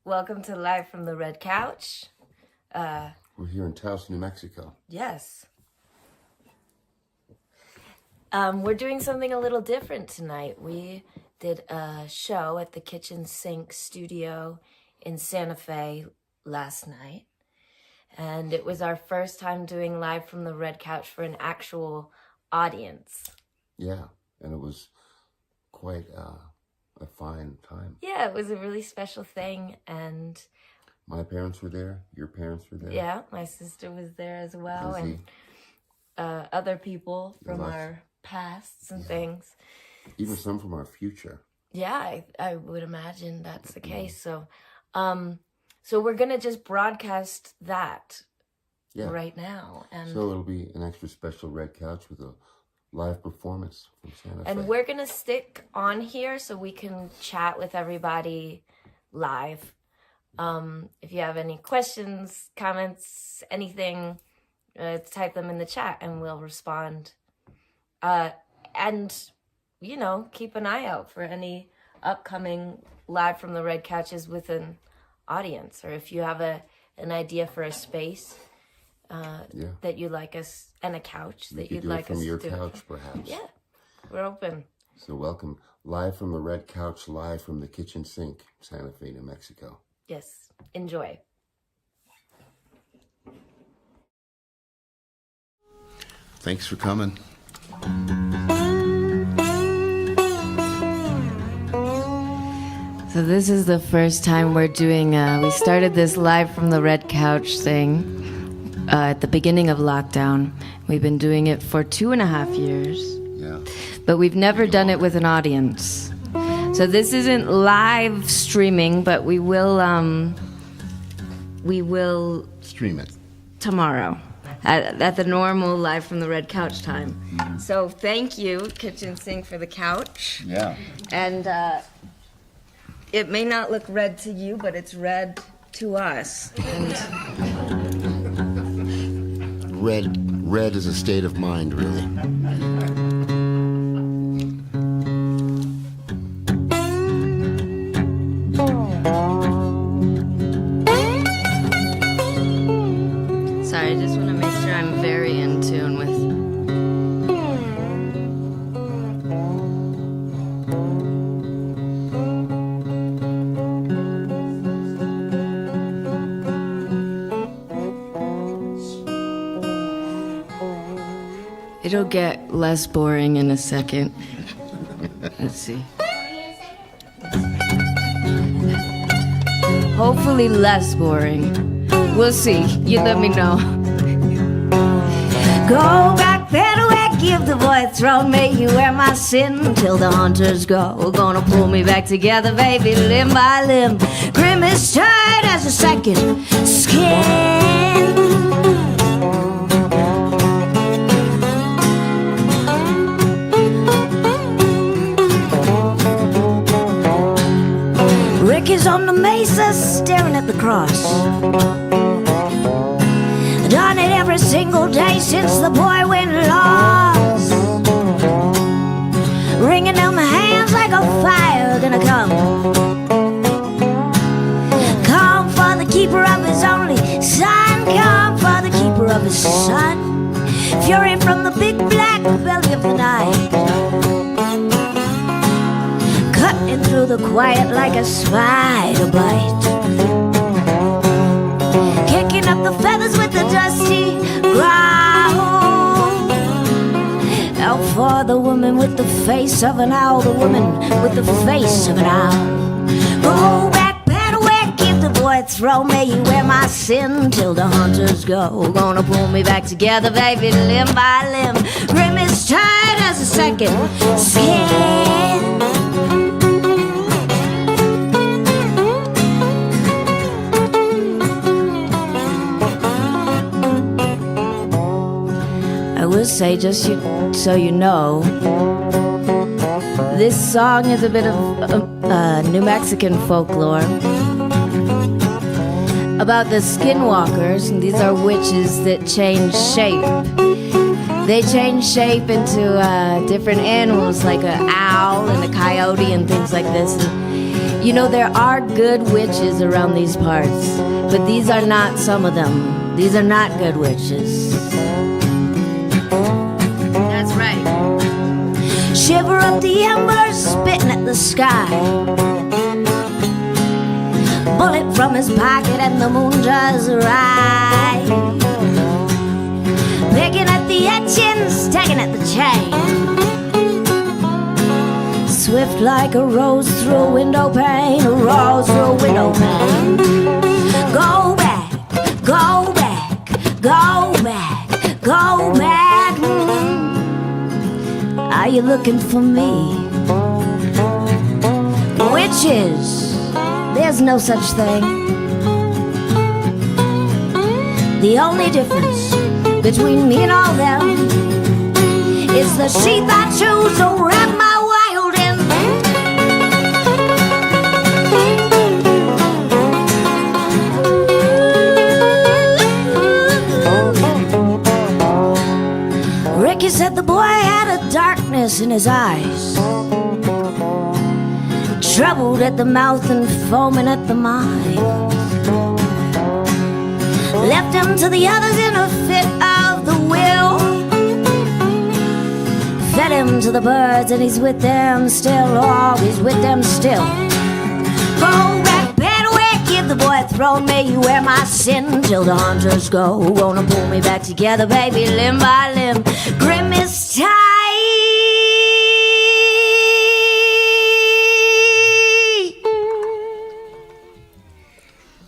Welcome to Live from the Red Couch. We're here in Taos, New Mexico. Yes. We're doing something a little different tonight. We did a show at the Kitchen Sink studio in Santa Fe last night. And it was our first time doing Live from the Red Couch for an actual audience. Yeah, and it was quite a fine time. Yeah, it was a really special thing. And my parents were there. Your parents were there. yeah, my sister was there as well. Lizzie. And other people from our pasts and things. Even some from our future. Yeah, I would imagine that's the case. So we're going to just broadcast that right now. And so it'll be an extra special Red Couch with a live performance from Santa Fe. And we're going to stick on here so we can chat with everybody live. If you have any questions, comments, anything, type them in the chat and we'll respond. And, you know, keep an eye out for any upcoming Live from the Red Couches with an audience. Or if you have an idea for a space that you'd like us, and a couch that you'd like us to do. From your couch, perhaps. Yeah, we're open. So welcome. Live from the Red Couch, live from the Kitchen Sink, Santa Fe, New Mexico. Yes, enjoy. Thanks for coming. So this is the first time we're doing, we started this Live from the Red Couch thing at the beginning of lockdown. We've been doing it for 2.5 years. Yeah. But we've never done it with an audience. So this isn't live streaming, but we will Stream it. tomorrow at the normal Live from the Red Couch time. Mm-hmm. So thank you, Kitchen Sink, for the couch. Yeah. And it may not look red to you, but it's red to us. And Red is a state of mind, really. sorry, I just want to make sure I'm very in tune with. It'll get less boring in a second. Let's see. Hopefully less boring. We'll see. You let me know. Go back there to where, give the boy a throne, make you wear my sin till the hunters go. Gonna pull me back together, baby, limb by limb. Grim is tight as a second skin. Rick is on the mesa staring at the cross. Done it every single day since the boy went lost. Wringing down my hands like a fire gonna come. Come for the keeper of his only son. Come for the keeper of his son. Fury from the big black belly of the night. Cutting through the quiet like a spider bite. Kicking up the feathers with the dusty ground. Out for the woman with the face of an owl. The woman with the face of an owl. Go back, better way, give the boy a throw. May you wear my sin till the hunters go. Gonna pull me back together, baby, limb by limb. Grim is tight as a second skin. I will say, just so you know, this song is a bit of New Mexican folklore about the skinwalkers, and these are witches that change shape. They change shape into different animals, like an owl and a coyote and things like this. You know, there are good witches around these parts, but these are not some of them. These are not good witches. That's right. Shiver up the embers, spitting at the sky. Bullet from his pocket and the moon just right. Picking at the etchings, tagging at the chain. Swift like a rose through a window pane, a rose through a window pane. Go back, go back, go back, go back. Are you looking for me? Witches, there's no such thing. The only difference between me and all them is the sheath I choose to wrap my wild in. Ricky said the boy had a darkness in his eyes, troubled at the mouth and foaming at the mind. Left him to the others in a fit of the will. Fed him to the birds and he's with them still. Oh, he's with them still. Go back, better way, give the boy a throne. May you wear my sin till the hunters go. Wanna pull me back together, baby, limb by limb. Grim is tight.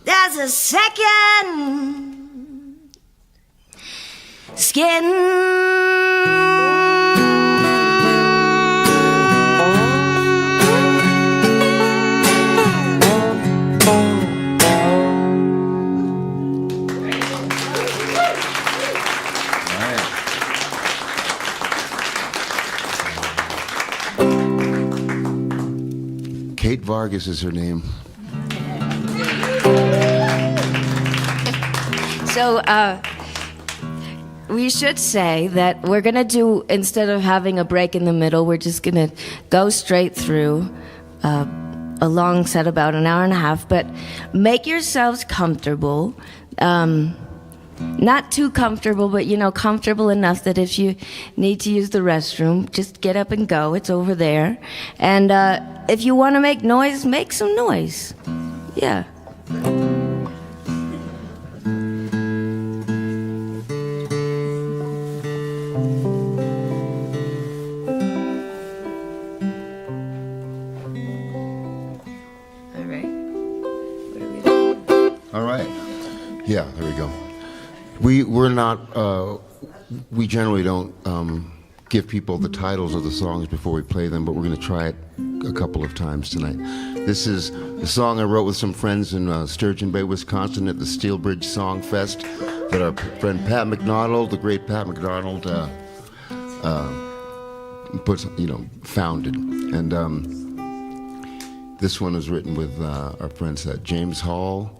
There's a second skin. Kate Vargas is her name. So, we should say that we're gonna do, instead of having a break in the middle, we're just gonna go straight through a long set, about an hour and a half, but make yourselves comfortable. Not too comfortable, but, you know, comfortable enough that if you need to use the restroom, just get up and go. It's over there. And if you want to make noise, make some noise. Yeah. All right. Yeah, there we go. We're not, we generally don't give people the titles of the songs before we play them, but we're going to try it a couple of times tonight. This is a song I wrote with some friends in Sturgeon Bay, Wisconsin at the Steel Bridge Song Fest that our friend Pat McDonald, the great Pat McDonald, founded. And this one was written with our friends James Hall,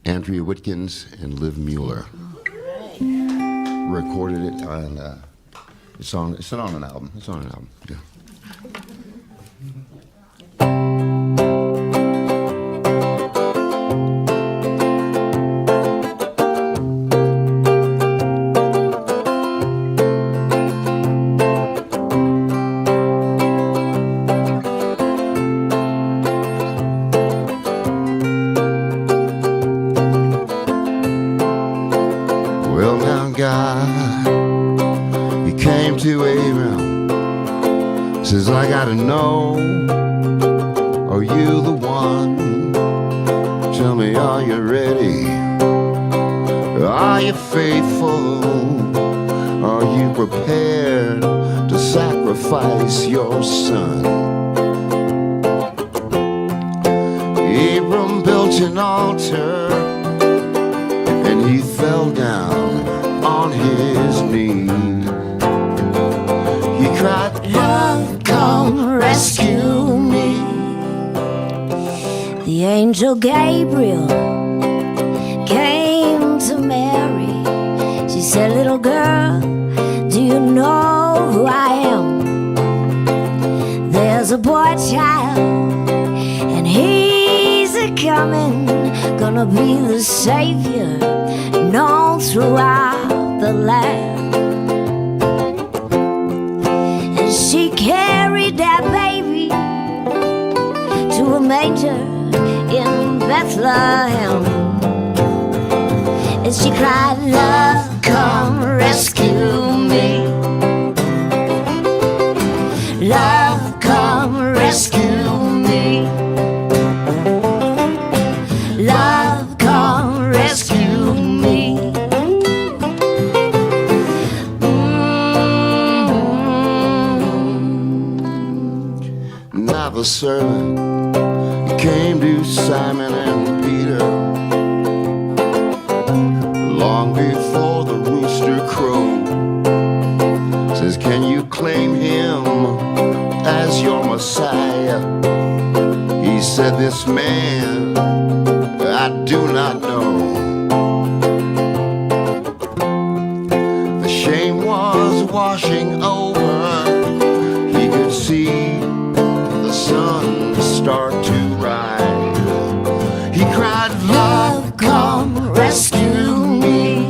Andrea Whitkins, and Liv Mueller. Recorded it on, it's on an album. It's on an album, yeah. Says, I gotta know, are you the one? Tell me, are you ready? Are you faithful? Are you prepared to sacrifice your son? Abram built an altar and he fell down on his knees. He cried, love, come rescue me. The angel Gabriel came to Mary. She said, little girl, do you know who I am? There's a boy child, and he gonna be the savior known throughout the land. And she carried that baby to a manger in Bethlehem. And she cried, love, come rescue me. Love, come rescue me. Love, come rescue me. Now the servant came to Simon and Peter long before the rooster crowed. Says, can you claim him as your Messiah? He said, this man I do not know. The shame was washing over. He could see the sun start to rise. He cried, love, come rescue me.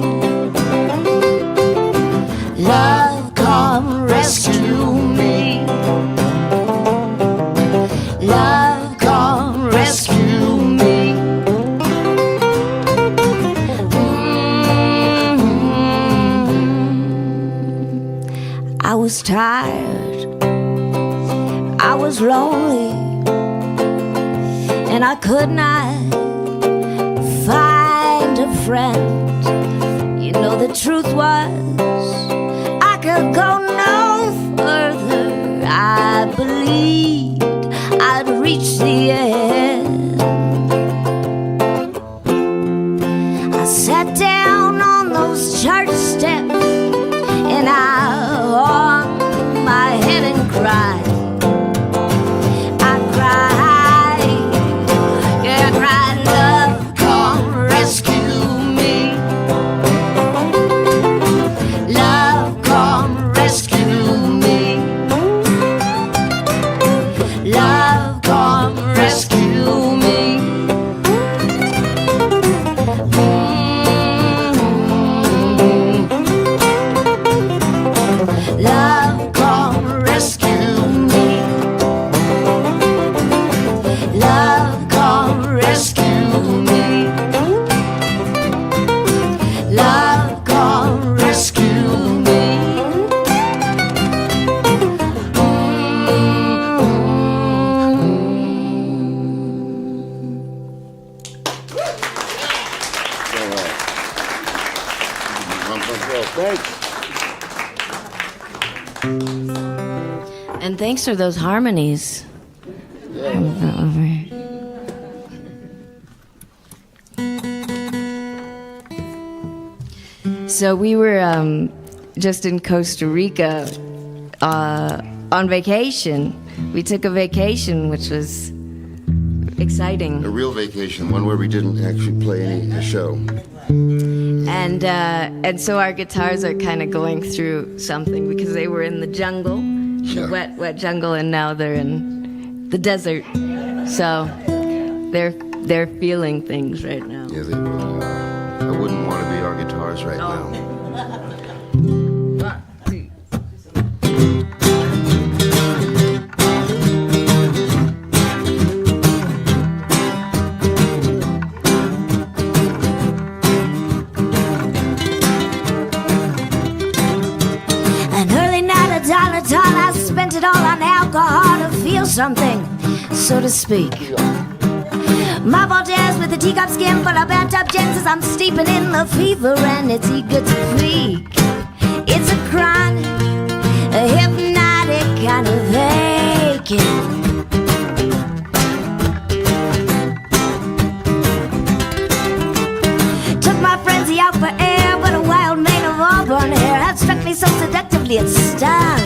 Love, come rescue me. Love, come rescue me. I was tired, I was lonely, and I could not find a friend. You know, the truth was I could go no further. I believed I'd reach the end. I sat down on those church steps and I hung my head and cried. I cried, yeah, I cried, love, come rescue me. Love, come rescue me. Love, come rescue me. Love, come rescue me. Love, come rescue me. Love, come rescue me. And thanks for those harmonies. So we were just in Costa Rica on vacation. We took a vacation, which was exciting. A real vacation, one where we didn't actually play any show. And so our guitars are kind of going through something because they were in the jungle, Yeah. the wet jungle, and now they're in the desert. So they're feeling things right now. Yeah, they really are. I wouldn't want to be our guitars right now. 1, 2. An early night, $1 I spent it all on alcohol to feel something, so to speak. My Voltaire's with a teacup skin full of burnt up gems as I'm steeping in the fever and it's eager to peak. It's a chronic, a hypnotic kind of aching. Took my frenzy out for air, but a wild mane of auburn hair had struck me so seductively it stung.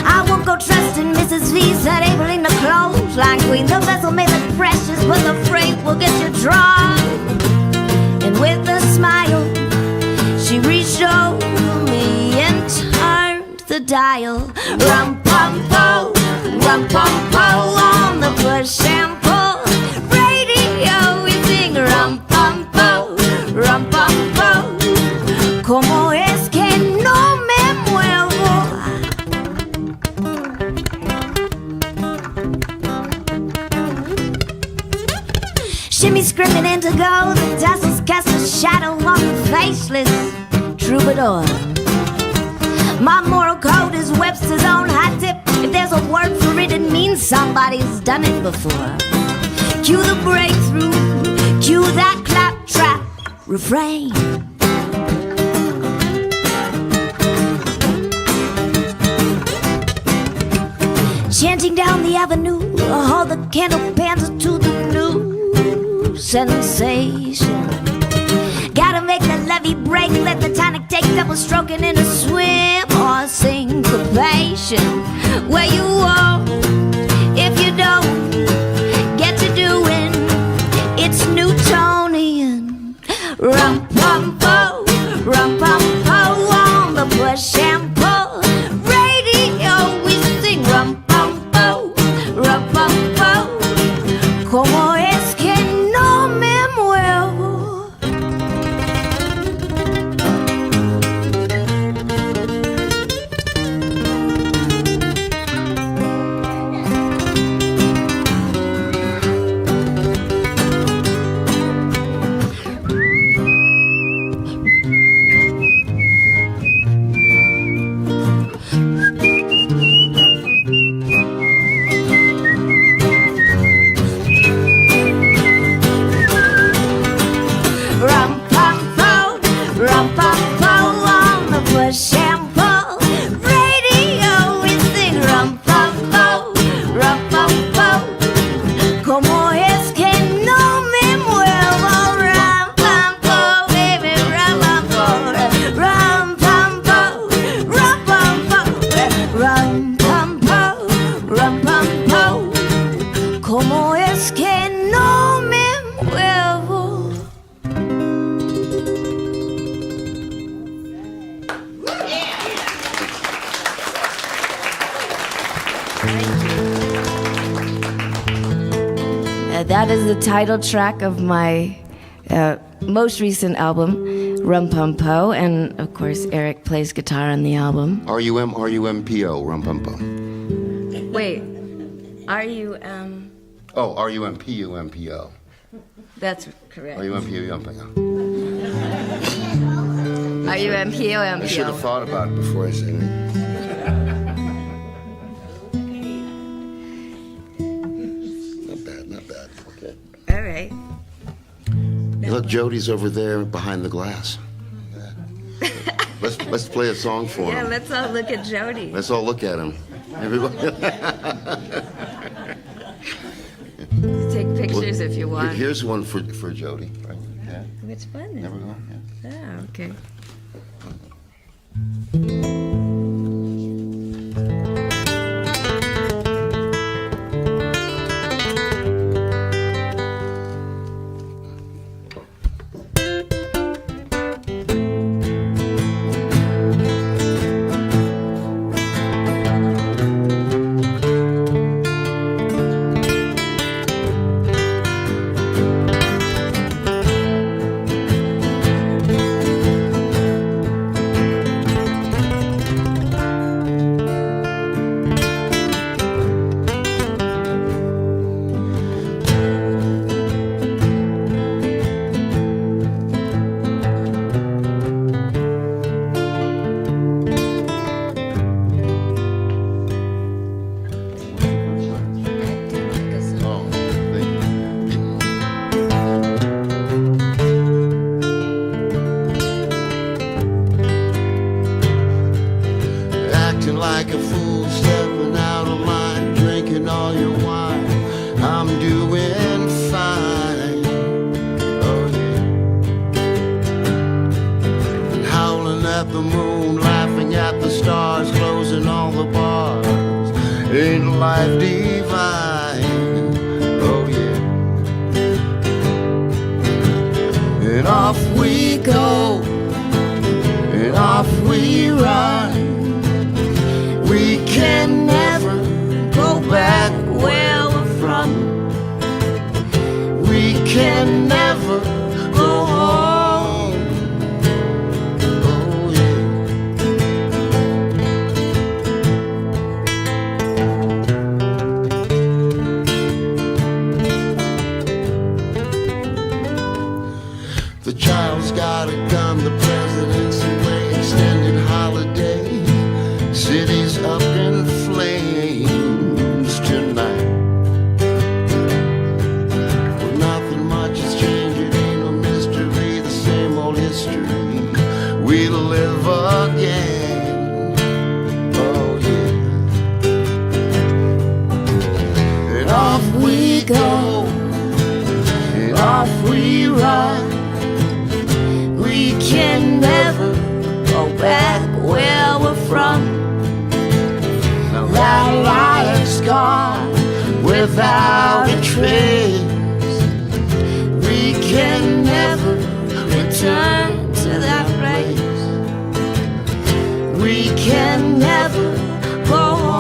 I won't go trusting Mrs. V, said Abeline the clothesline queen. The vessel may look precious, but the freight will get you drunk. And with a smile, she reached over me and turned the dial. Rum-pum-po, rum-pum-po on the push and pull. Radio, we sing Shimmy screaming into go, the tassels cast a shadow on the faceless troubadour. My moral code is Webster's own high tip. If there's a word for it, it means somebody's done it before. Cue the breakthrough, cue that claptrap refrain. Chanting down the avenue, all the candle pans to the new sensation. Gotta make the levee break, let the tonic take double stroking in a swim or syncopation. Where you are, if you don't get to doing, it's Newtonian. Rum pum po, rum pum po on the push and pull. Radio we sing rum pum po, rum pum po. Como es que no me muevo? That is the title track of my most recent album, Rum Pum Po, and of course Eric plays guitar on the album. R-U-M-P-O, Rum Pum Po. Wait, R-U-M... Oh, R-U-M-P-U-M-P-O. That's correct. R-U-M-P-U-M-P-O. R-U-M-P-O-M-P-O. I should have thought about it before I said it. Not bad. Okay. All right. Look, Jody's over there behind the glass. Let's play a song for him. Yeah, let's all look at Jody. Let's all look at him. Everybody. Take pictures if you want. Here's one for Jody. Right? Yeah. Which one? Never go. Yeah. Oh, okay. The child's got a gun, the president's away, extended holiday. City's up in flames tonight. Well, nothing much has changed, it ain't no mystery, the same old history. We live again. Oh yeah. And off we go, and off we run. We can never go back where we're from. Now that life's gone without a trace. We can never return to that place. We can never go home.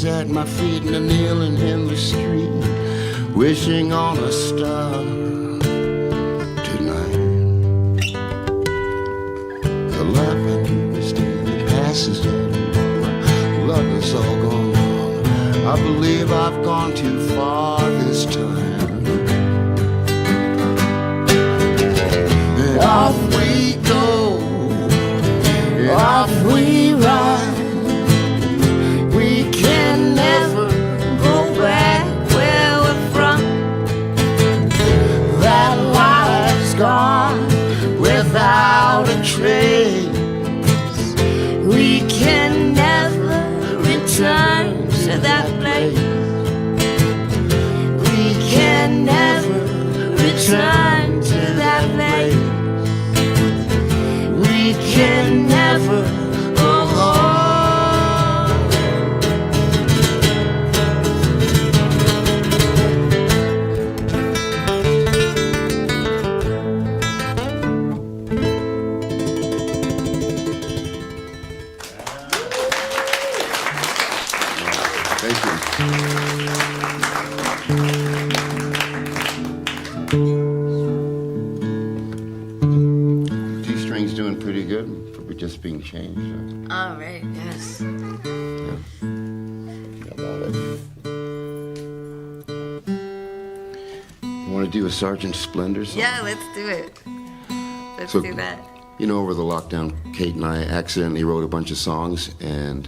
At my feet and a kneeling in the street, wishing on a star tonight. The life I do is day that passes dead. My luck is all gone wrong. I believe I've gone too far this time. And off we go, and off we run. Never go back where we're from. That life's gone without a trace. We can never return to that place. We can never return to that place. We can never go home. Just being changed. All right, yes. Yeah. I love it. You want to do a Sergeant Splendor song? Yeah, let's do it. Let's do that. You know, over the lockdown, Kate and I accidentally wrote a bunch of songs, and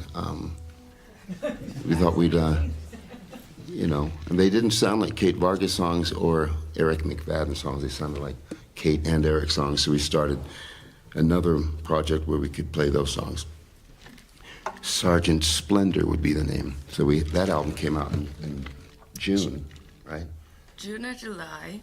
we thought we'd, you know, and they didn't sound like Kate Vargas songs or Eric McFadden songs. They sounded like Kate and Eric songs, so we started another project where we could play those songs. Sergeant Splendor would be the name. So that album came out in June, right? June or July.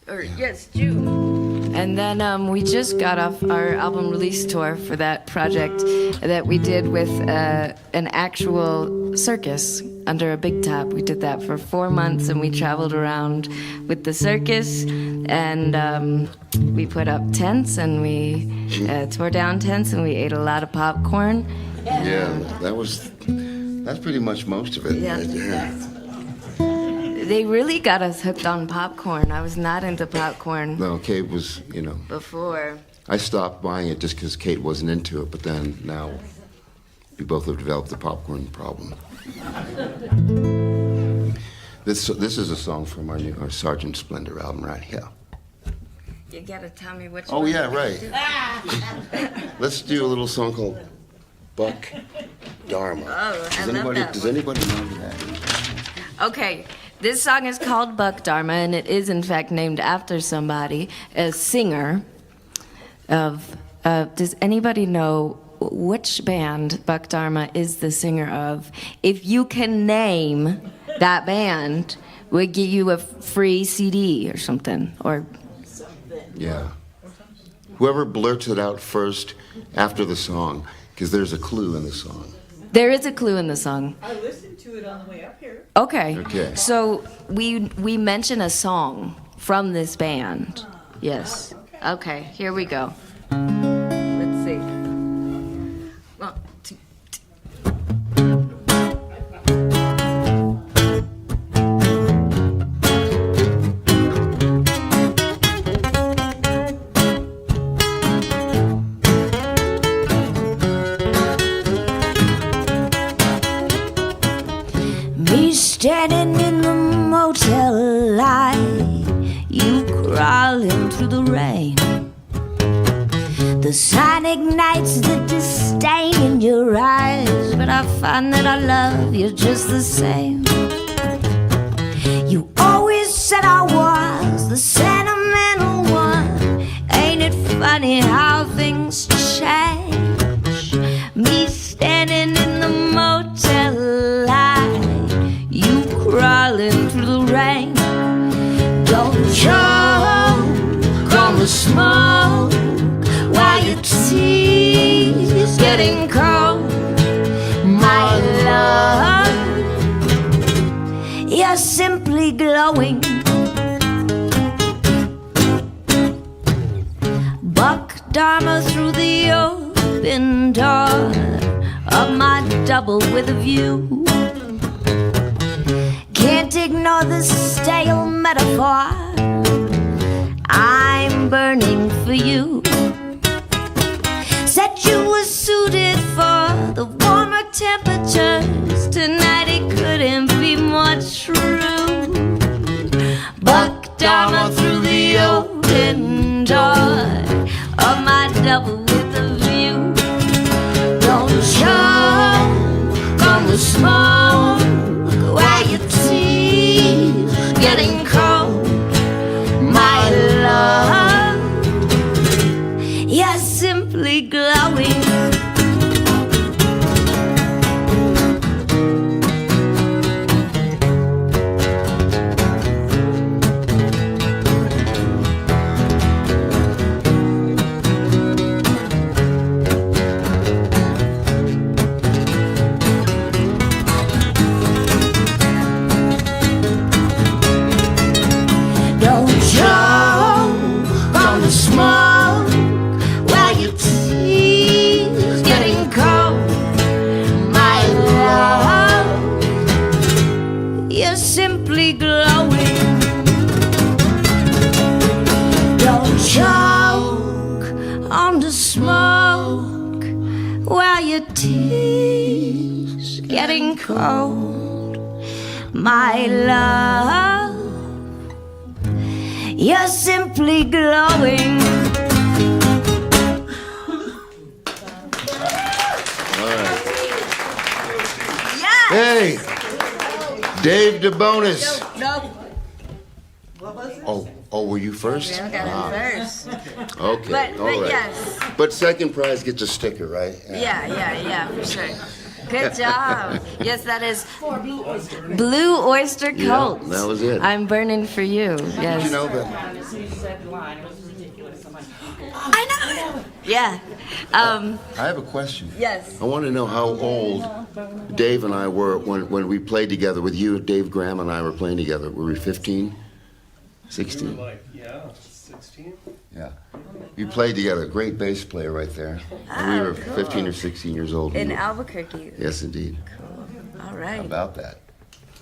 Or yes, June. And then we just got off our album release tour for that project that we did with an actual circus under a big top. We did that for 4 months, and we traveled around with the circus and we put up tents, and we tore down tents, and we ate a lot of popcorn. Yeah, that's pretty much most of it. Yeah. They really got us hooked on popcorn. I was not into popcorn. No, Kate was, before. I stopped buying it just because Kate wasn't into it, but then now we both have developed the popcorn problem. This is a song from our Sergeant Splendor album right here. You gotta tell me which Oh, one. yeah, right. Let's do a little song called Buck Dharma. Oh, I love that Does one. anybody know who that is? Okay, this song is called Buck Dharma, and it is in fact named after somebody, a singer of. Does anybody know which band Buck Dharma is the singer of? If you can name that band, we'll give you a free CD or something, or. Yeah. Whoever blurts it out first after the song, because there's a clue in the song. There is a clue in the song. I listened to it on the way up here. Okay. Okay. So we mention a song from this band. Yes. Okay, here we go. Let's see. 1, 2, 3. Standing in the motel light, you crawling through the rain. The sun ignites the disdain in your eyes, but I find that I love you just the same. You always said I was the sentimental one. Ain't it funny how things change? Me standing in the motel light, you crawling through the rain. Don't choke on the smoke while your tea's getting cold. My love, you're simply glowing. Buck Dharma through the open door of my double with a view. Can't ignore the stale metaphor. I'm burning for you. Said you were suited for the warmer temperatures. Tonight it couldn't be more true. Buck Dharma through the open door of my double with a view. Don't choke on the smoke while your tea's getting cold. My love, you're simply glowing. Simply glowing. Don't choke on the smoke while your tea's getting cold. My love, you're simply glowing. All right. Yes! Hey! Dave DeBonis. No. What was it? Oh, were you first? I got it first. Okay, But all right. yes. But second prize gets a sticker, right? Yeah, for sure. Good job. Yes, that is Blue Oyster Cult. Yeah, that was it. I'm burning for you. Yes. Did you know that? As soon as you said the line, it was ridiculous. I'm like, I know. Yeah. I have a question. Yes. I want to know how old Dave and I were when we played together with you. Dave Graham and I were playing together. Were we 15? 16. Like, yeah, 16. Yeah. We played together. Great bass player right there. And we were 15 or 16 years old. In Albuquerque. Yes, indeed. All How right. about that?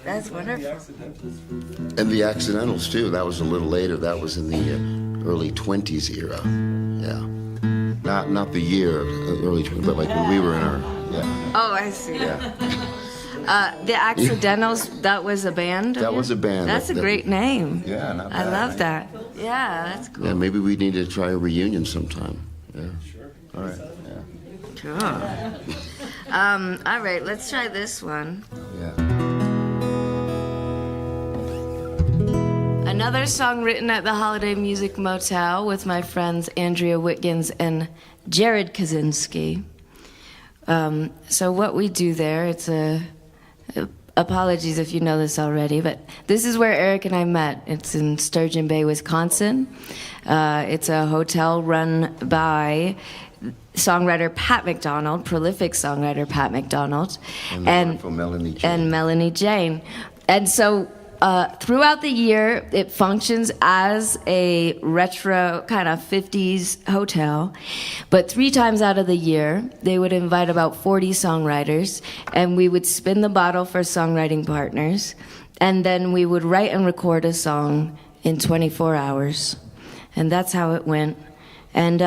That's wonderful. And the Accidentals, too. That was a little later. That was in the early 20s era. Yeah. Not the year, early 20s, but like when we were in our, yeah. Oh, I see. Yeah. The Accidentals, that was a band? That was a band. That's a That- great name. Yeah, not I bad, love right? that. Yeah, that's cool. Yeah, maybe we need to try a reunion sometime. Yeah. Sure. All right. Yeah. Cool. All right, let's try this one. Yeah. Another song written at the Holiday Music Motel with my friends Andrea Witkins and Jared Kaczynski. So what we do there, it's apologies if you know this already, but this is where Eric and I met. It's in Sturgeon Bay, Wisconsin. It's a hotel run by songwriter Pat McDonald, prolific songwriter Pat McDonald, And the wonderful Melanie Jane. and Melanie Jane. And so throughout the year, it functions as a retro kind of 50s hotel. But 3 times out of the year, they would invite about 40 songwriters, and we would spin the bottle for songwriting partners. And then we would write and record a song in 24 hours. And that's how it went. And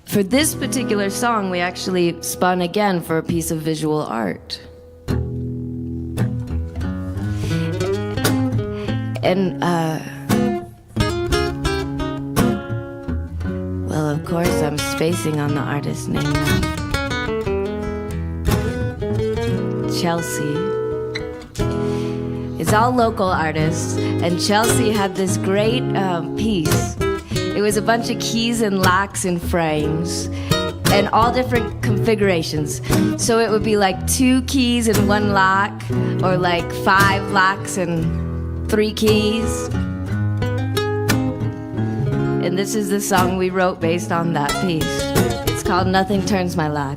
for this particular song, we actually spun again for a piece of visual art. And, well, of course, I'm spacing on the artist's name now. Chelsea. It's all local artists, and Chelsea had this great piece. It was a bunch of keys and locks and frames, and all different configurations. So it would be like 2 keys and 1 lock, or like 5 locks and 3 keys. And this is the song we wrote based on that piece. It's called Nothing Turns My Lock.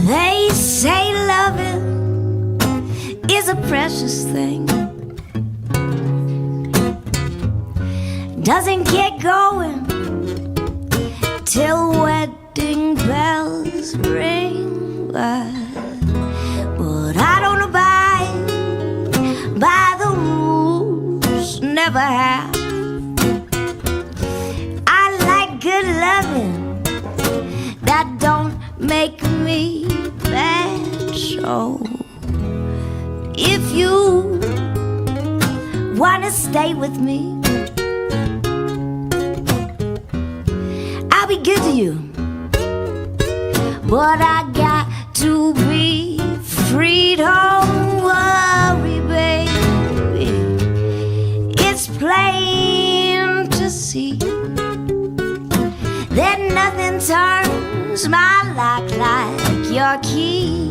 They say loving is a precious thing. Doesn't get going till wedding bells ring. But I don't abide by the rules, never have. I like good loving that don't make me bad. So if you wanna stay with me, I'll be good to you. But I got to be free. Don't worry, baby. It's plain to see that nothing turns my lock like your key.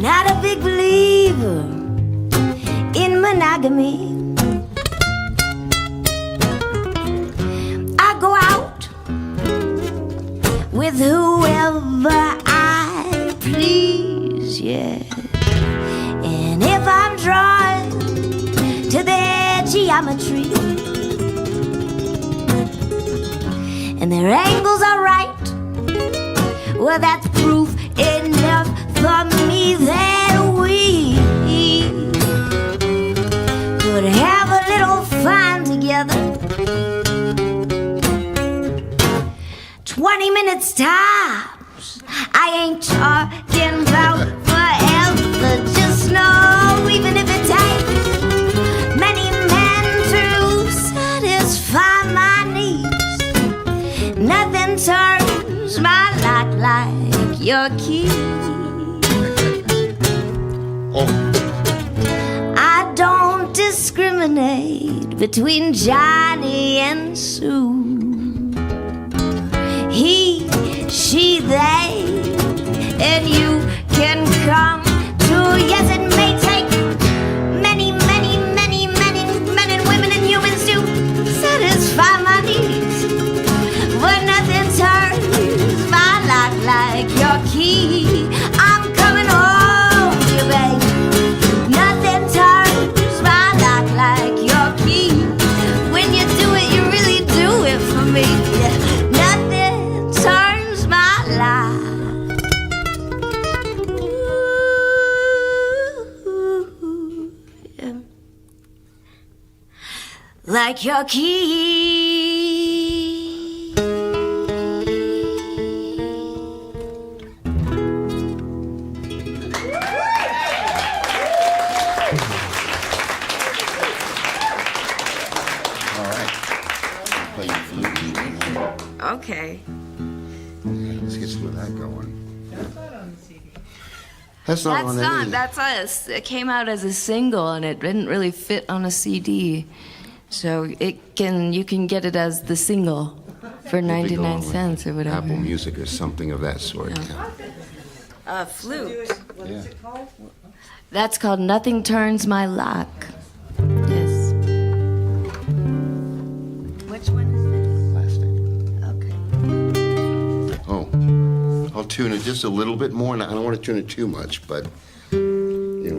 Not a big believer in monogamy. I go out with whoever I please, yeah. And if I'm drawn to the edge geometry. And their angles are right. Well, that's proof enough for me that we could have a little fun together. 20 minutes tops. I ain't talking about forever. Just know, even if it takes many men to satisfy my needs, nothing turns my lock like your key. I don't discriminate between Johnny and Sue. He, she, they, and you can come to. Yes, it may take many, many, many, many men and women and humans to satisfy my needs, but nothing turns my lock like your key. I'm coming home to you, babe. Nothing turns my lock like your key. When you do it, you really do it for me. Nothing turns my lock like your key. Play your flute. Okay. Let's get some of that going. That's not on the CD. That's not on any. That's us. It came out as a single and it didn't really fit on a CD. So you can get it as the single for 99 cents or whatever. Apple Music or something of that sort. Yeah. Flute. What is it called? That's called Nothing Turns My Lock. Yes. Which one Last name. is this? Okay. Oh, I'll tune it just a little bit more. I don't want to tune it too much, but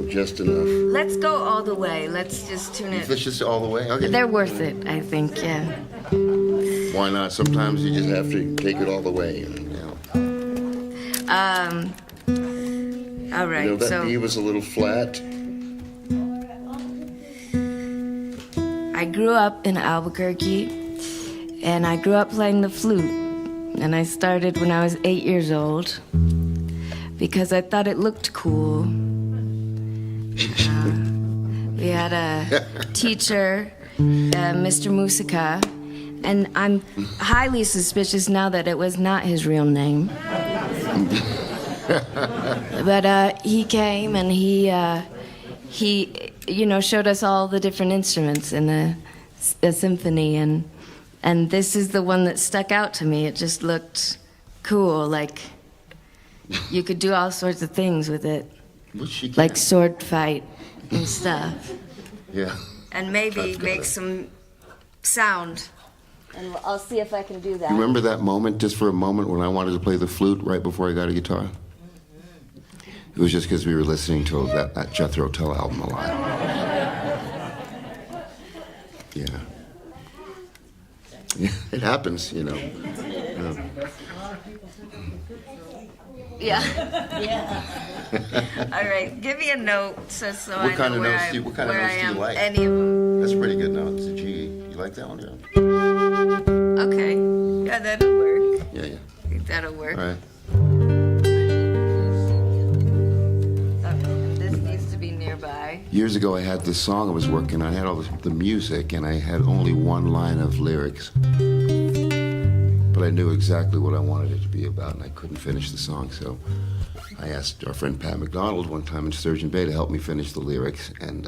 just enough. Let's go all the way. Let's just tune it. Let's just all the way. Okay. They're worth it, I think, yeah. Why not? Sometimes you just have to take it all the way. All right, That B was a little flat. I grew up in Albuquerque, and I grew up playing the flute. And I started when I was 8 years old because I thought it looked cool. We had a teacher, Mr. Musica, and I'm highly suspicious now that it was not his real name. But he came and he showed us all the different instruments in the symphony, and this is the one that stuck out to me. It just looked cool, like you could do all sorts of things with it, like sword fight and stuff. Yeah. And maybe make some sound. And I'll see if I can do that. You remember that moment, just for a moment, when I wanted to play the flute right before I got a guitar? It was just because we were listening to that Jethro Tull album a lot. Yeah. Yeah, it happens, Yeah. Yeah. All right, give me a note so I kind know of where notes I, do you- what kind of where I notes do you am. like? Any of them. That's a pretty good note. It's a G. You like that one? Yeah. Okay. Yeah, that'll work. Yeah. I think that'll work. All right. And this needs to be nearby. Years ago, I had this song I was working on. I had all the music, and I had only one line of lyrics. But I knew exactly what I wanted it to be about, and I couldn't finish the song. So I asked our friend Pat McDonald one time in Sturgeon Bay to help me finish the lyrics, and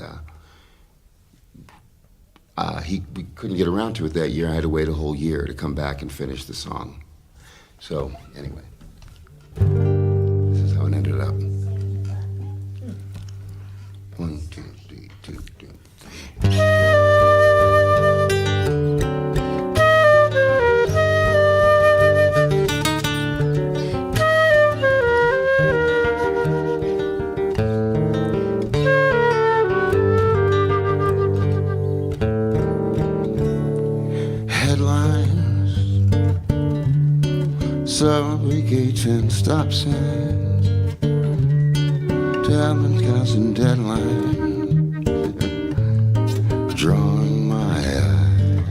we couldn't get around to it that year. I had to wait a whole year to come back and finish the song. So anyway, this is how it ended up. 1, 2, 3, 2, 2. suffocating stop signs, diamond constant deadline, drawing my eye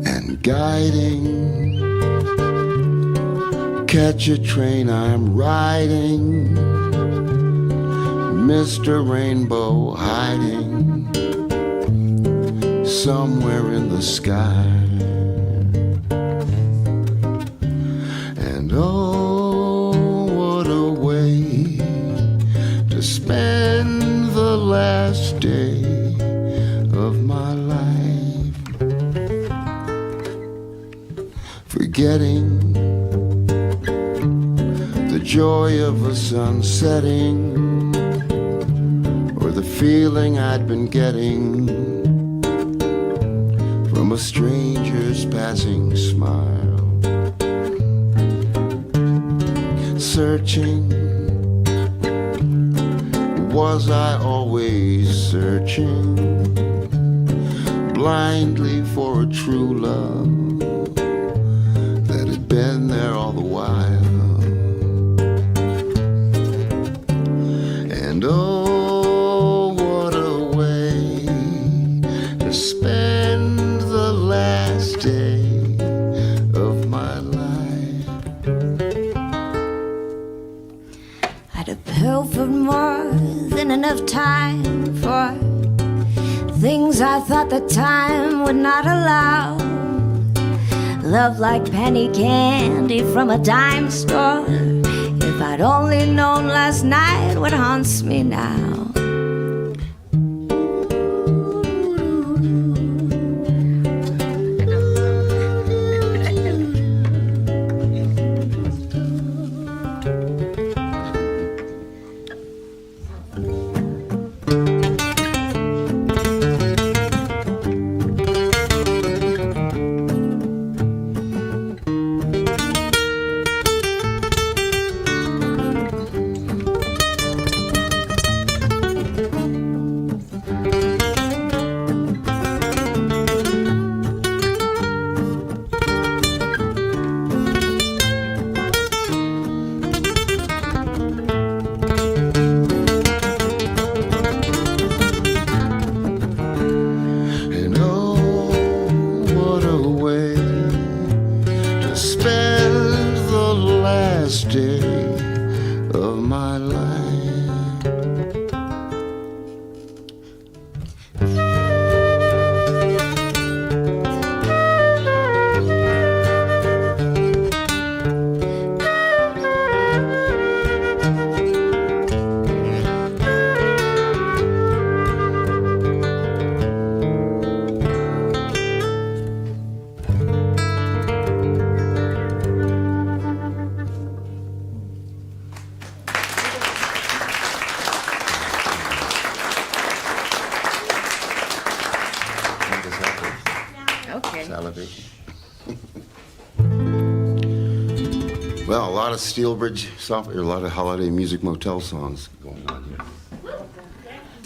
and guiding. Catch a train, I'm riding, Mr. Rainbow hiding somewhere in the sky. And oh, what a way to spend the last day of my life, forgetting the joy of a sun setting, or the feeling I'd been getting from a stranger's passing smile. Searching, was I always searching blindly for a true love that had been there all the while? And oh, what a way to spend the last day of my life. I'd have pilfered more than enough time for things I thought the time would not allow. Love like penny candy from a dime store. If I'd only known last night what haunts me now. Well, a lot of Steelbridge software, a lot of holiday music motel songs going on here.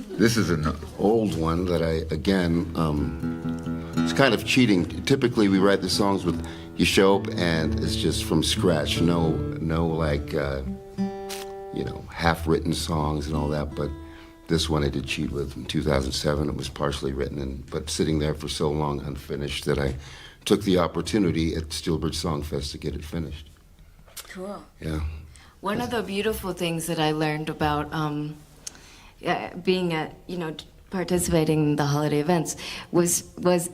This is an old one that I, again, it's kind of cheating. Typically, we write the songs with, you show up and it's just from scratch. No like, half-written songs and all that, but this one I did cheat with in 2007. It was partially written, but sitting there for so long unfinished that I took the opportunity at Steelbridge Songfest to get it finished. Cool. Yeah. One of the beautiful things that I learned about being at, participating in the holiday events was,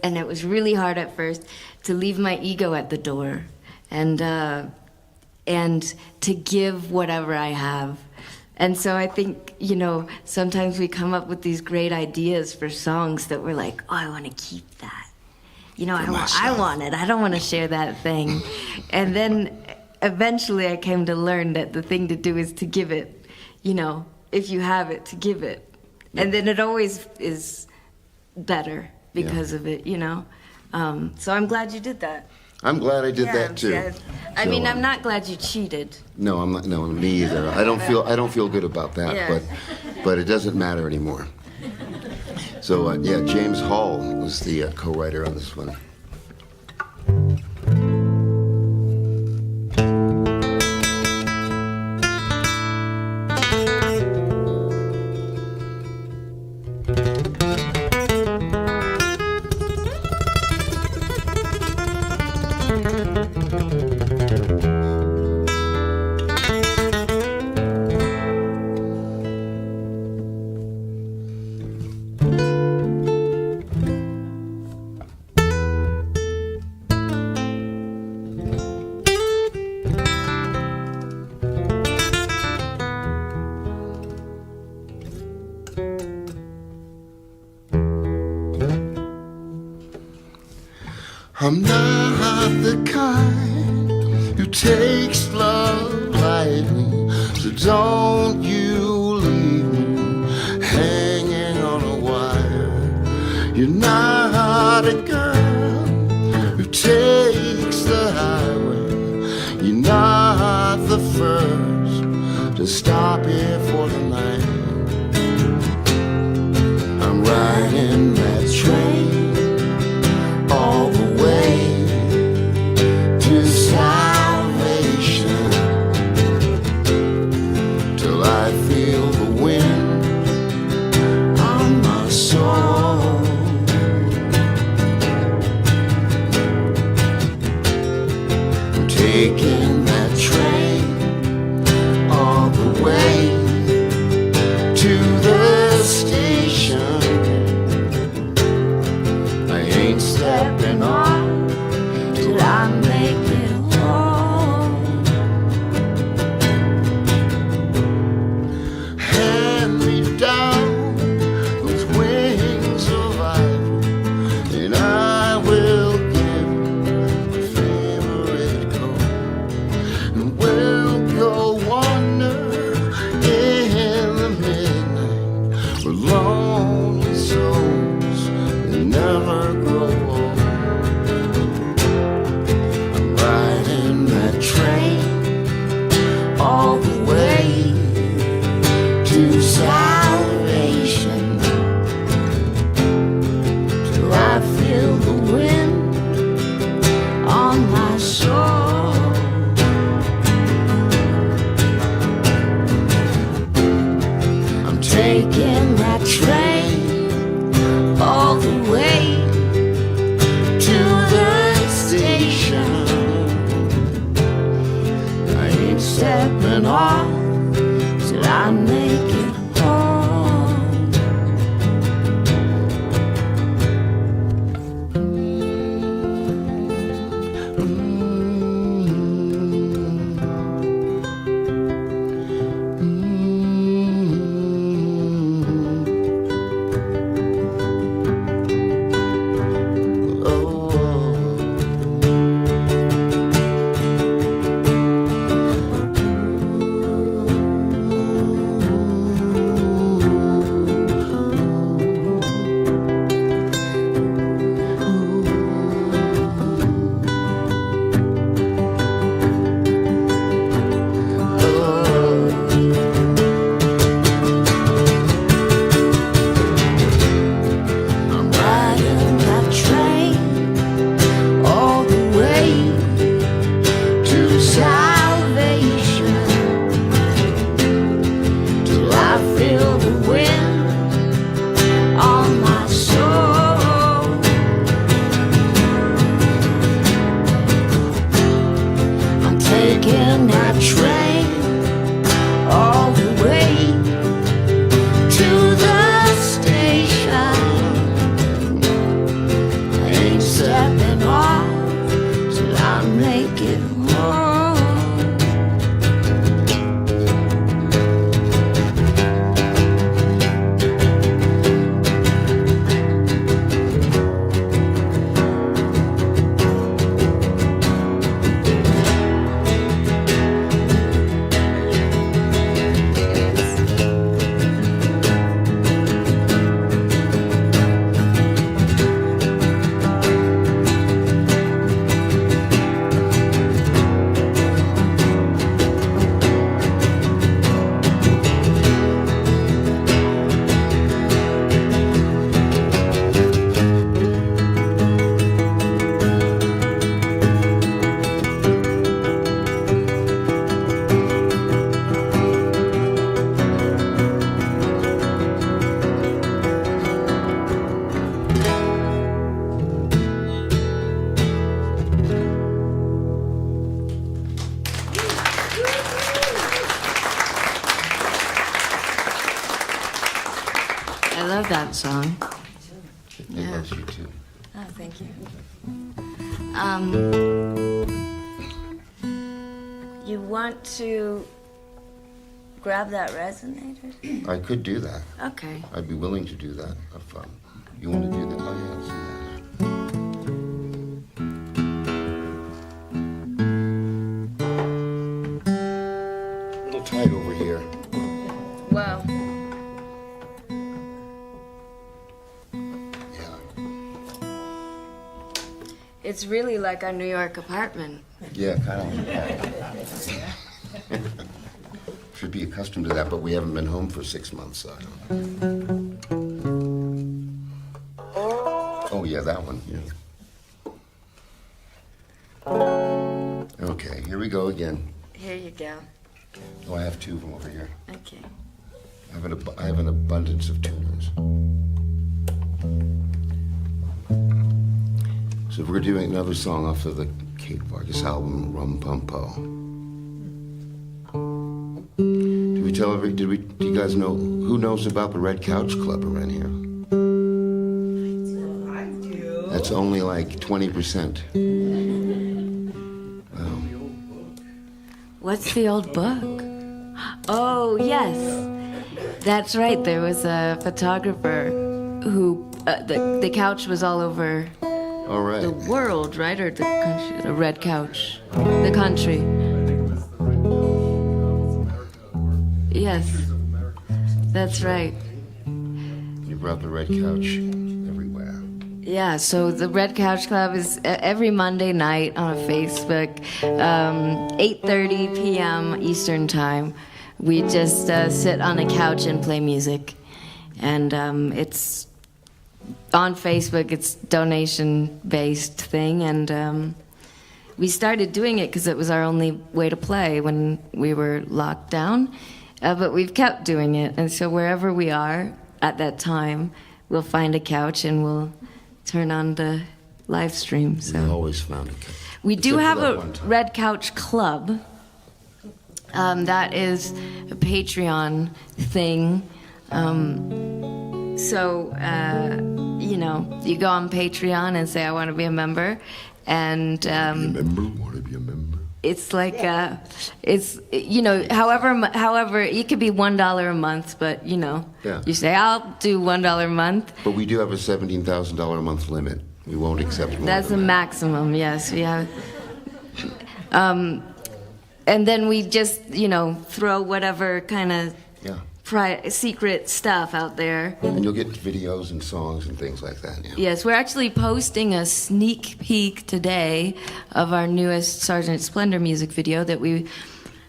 and it was really hard at first, to leave my ego at the door and to give whatever I have. And so I think, sometimes we come up with these great ideas for songs that we're like, oh, I want to keep that. I want it. I don't want to share that thing. And then eventually I came to learn that the thing to do is to give it, if you have it, to give it. And then it always is better because of it, So I'm glad you did that. I'm glad I did that too. Yeah. I mean, I'm not glad you cheated. No, I'm not. No, me either. I don't feel good about that. But it doesn't matter anymore. So James Hall was the co-writer on this one. I'm not the kind who takes love lightly, so don't you leave me hanging on a wire. You're not a girl who takes the highway. You're not the first to stop here for the night. I'm riding that train all the way to salvation, till I feel the wind on my soul. I'm taking that train all the way to the station. I ain't stepping on till I make it home. Hand me down those wings of ivory, and I will give my favorite coat, and we'll go wander in the midnight with lonely souls that never grow old. I'm riding that train all the way to salvation, till I feel the wind on my soul. I'm taking that train all the way to the station. I ain't stepping off till I make it home. I'm riding that train all the way to salvation, till I feel the wind on my soul. I'm taking that train all the way to the station. I ain't stepping off till I make it home. I love that song. I love you too. Oh, thank you. You want to grab that resonator? I could do that. Okay. I'd be willing to do that if you want to do that. Oh yeah, let's do that. It's really like our New York apartment. Yeah, kind of like that. Should be accustomed to that, but we haven't been home for 6 months, so I don't. Oh, yeah, that one, yeah. Okay, here we go again. Here you go. Oh, I have two of them over here. Okay. I have an abundance of tuners. So we're doing another song off of the Kate Vargas album, Rum Pum Po. Did we tell do you guys know, who knows about the Red Couch Club around here? I do. That's only like 20%. What's the old book? Oh, yes. That's right. There was a photographer who, the couch was all over All right. the world, right? Or the country, the red couch. The country. Yes. That's right. You brought the Red Couch everywhere. Yeah, so the Red Couch Club is every Monday night on Facebook, 8:30 p.m. Eastern Time. We just sit on a couch and play music. And it's on Facebook, it's donation-based thing. And we started doing it because it was our only way to play when we were locked down. But we've kept doing it. And so wherever we are at that time, we'll find a couch and we'll turn on the live stream. So We always found it. we do Except have for that a one time. Red Couch Club. That is a Patreon thing. You know, you go on Patreon and say, I want to be a member. And Member? Want to be a member? it's like, it's, you know, however, it could be $1 a month, but, you know, Yeah. you say, I'll do $1 a month. But we do have a $17,000 a month limit. We won't accept more. That's a than that. maximum, yes. We have, and then we just, you know, throw whatever kind of Yeah. secret stuff out there. And you'll get videos and songs and things like that. Yeah. Yes, we're actually posting a sneak peek today of our newest Sergeant Splendor music video that we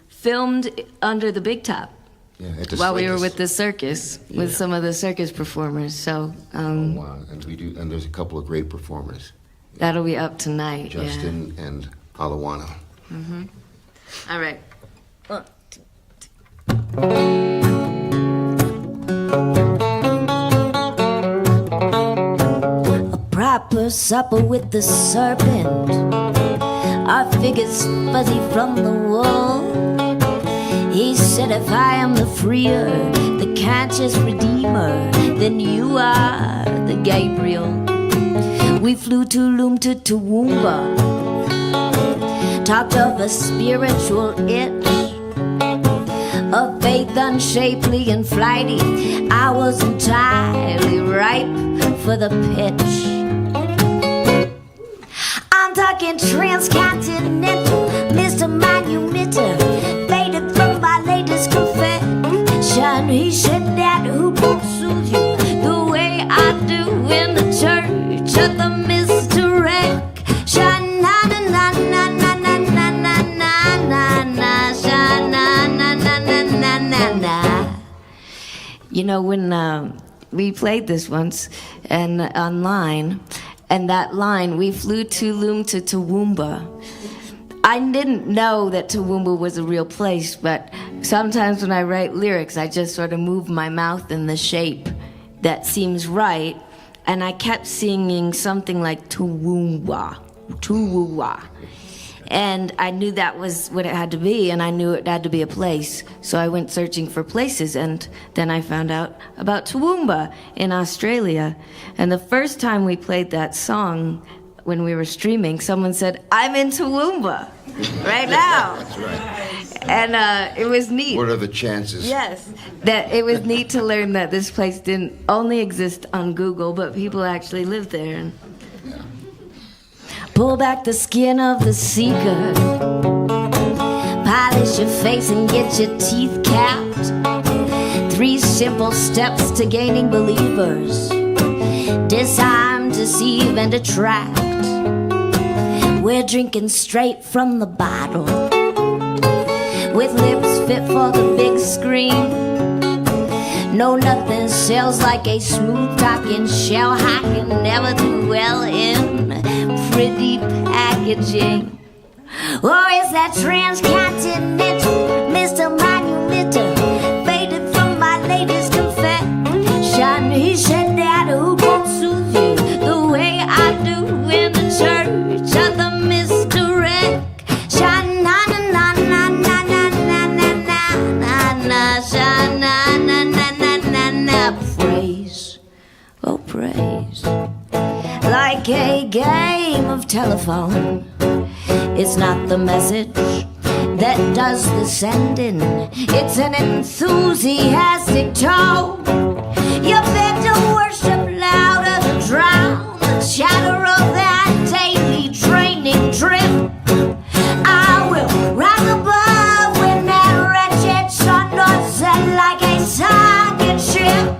filmed under the big top Yeah. At the while we were circus. with the circus, with Yeah. some of the circus performers. So Wow. And there's a couple of great performers, that'll be up tonight. Justin and Alawana. Yeah. All right. A proper supper with the serpent. Our figures fuzzy from the wool. He said, if I am the freer, the conscious redeemer, then you are the Gabriel. We flew to Loom to Toowoomba, talked of a spiritual itch, a faith unshapely and flighty. I was entirely ripe for the pitch. I'm talking transcontinental, Mr. Monumental, faded from my latest confession. He said that who pursues you the way I do in the church of the misdirection. Na na na na na na na na na na sha na na na na na na na. You know, when we played this once and online, and that line, we flew to Loom to Toowoomba. I didn't know that Toowoomba was a real place, but sometimes when I write lyrics, I just sort of move my mouth in the shape that seems right, and I kept singing something like Toowoomba, Toowoomba. And I knew that was what it had to be, and I knew it had to be a place. So I went searching for places, and then I found out about Toowoomba in Australia. And the first time we played that song, when we were streaming, someone said, I'm in Toowoomba right now. That's right. And it was neat. What are the chances? Yes, that it was neat to learn that this place didn't only exist on Google, but people actually lived there. And Pull back the skin of the seeker. Polish your face and get your teeth capped. 3 simple steps to gaining believers. Disarm, deceive, and attract. We're drinking straight from the bottle, with lips fit for the big screen. No, nothing sells like a smooth-talking, shell-hocking, never do well in pretty packaging. Or is that transcontinental Mr. Monumental, faded from my latest confession? He said that who won't soothe you the way I do in the church of the misdirect. Sha-na-na-na-na-na-na-na-na-na, sha-na-na-na-na-na-na, praise, oh praise, like a game of telephone. It's not the message that does the sending, it's an enthusiastic tone. You better worship louder to drown the chatter of that daily draining drip. I will rise above when that wretched sun does set like a sunken ship.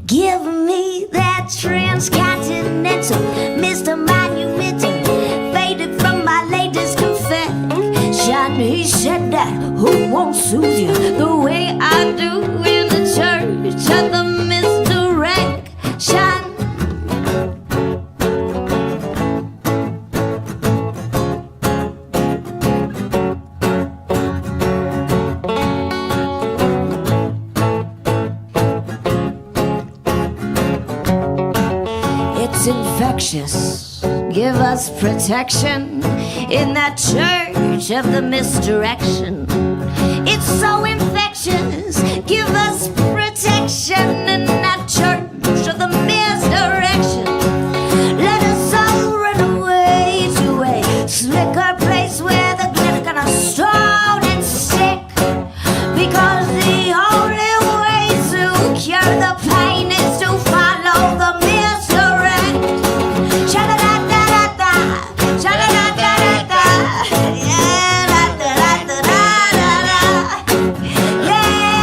Give me that transcontinental Mr. Monumental, faded from my latest confession. He said that who won't soothe you the way I do in the church of the misdirection. It's infectious, give us protection in that church of the misdirection. It's so infectious, give us protection in that church of the misdirection. Let us all run away to a slicker place where the glitter gonna stone and stick, because the only way to cure the pain is to follow the misdirect. Sha-da-da-da-da-da, sha-da-da-da-da-da, yeah, da-da-da-da-da-da, yeah,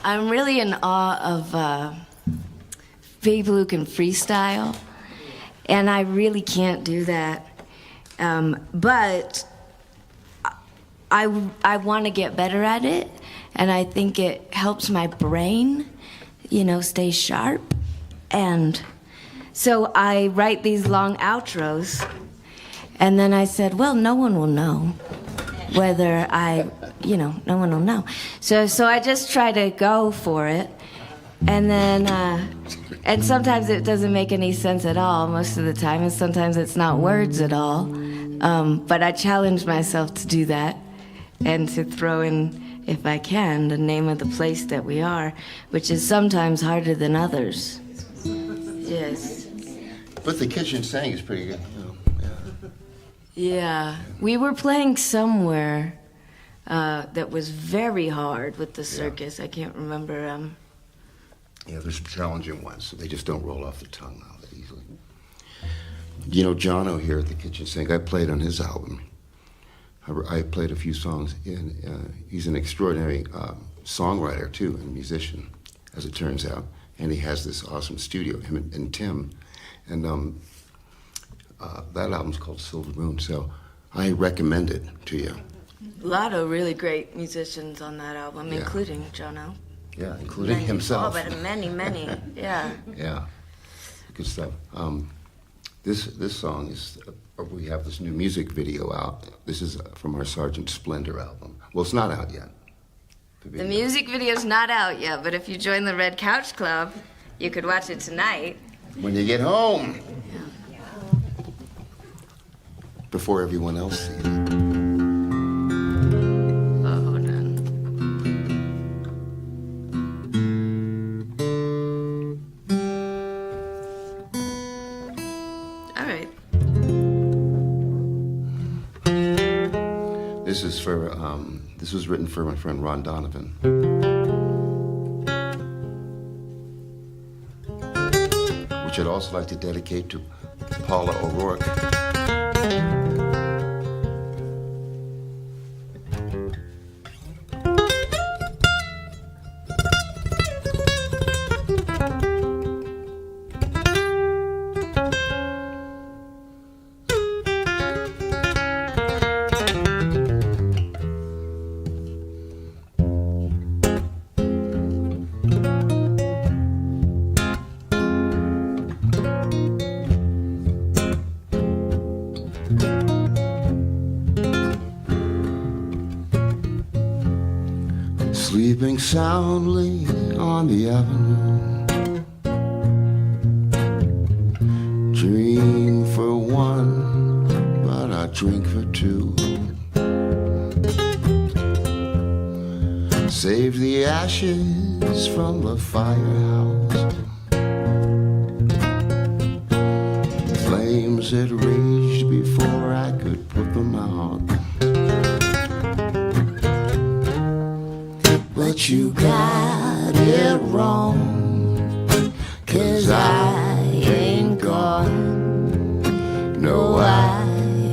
I'm really in awe of people who can freestyle, and I really can't do that. But I want to get better at it, and I think it helps my brain, stay sharp. And so I write these long outros, and then I said, well, no one will know whether no one will know. So I just try to go for it, and then, and sometimes it doesn't make any sense at all most of the time, and sometimes it's not words at all. But I challenge myself to do that and to throw in, if I can, the name of the place that we are, which is sometimes harder than others. Yes. But the kitchen sing is pretty good. Yeah. We were playing somewhere that was very hard with the circus. I can't remember. Yeah, there's challenging ones, so they just don't roll off the tongue now that easily. Jono here at the kitchen sink, I played on his album. I played a few songs. He's an extraordinary songwriter, too, and musician, as it turns out. And he has this awesome studio, him and Tim. And that album's called Silver Moon, so I recommend it to you. A lot of really great musicians on that album, Yeah. including Jono. Yeah, including himself. Oh, but many, yeah. Yeah, good stuff. This song is, we have this new music video out. This is from our Sergeant Splendor album. Well, it's not out yet. The music video's not out yet, but if you join the Red Couch Club, you could watch it tonight. When you get home. Before everyone else sees it. Oh, hold on. All right. This is for, this was written for my friend Ron Donovan. Which I'd also like to dedicate to Paula O'Rourke. Sleeping soundly on the avenue, dream for one, but I drink for two. Save the ashes from the firehouse, flames that raged before I could put them out. But you got it wrong, 'cause I ain't gone. No, I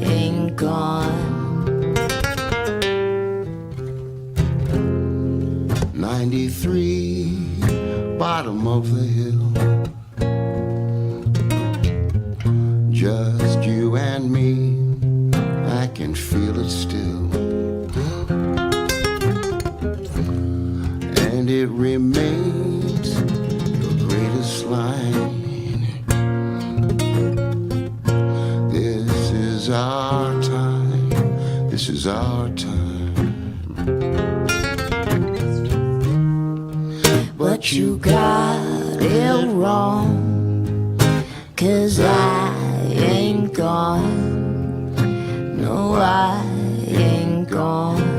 ain't gone. 93, bottom of the hill, just you and me, I can feel it still. And it remains the greatest line. This is our time. This is our time. But you got it wrong, 'cause I ain't gone. No, I ain't gone.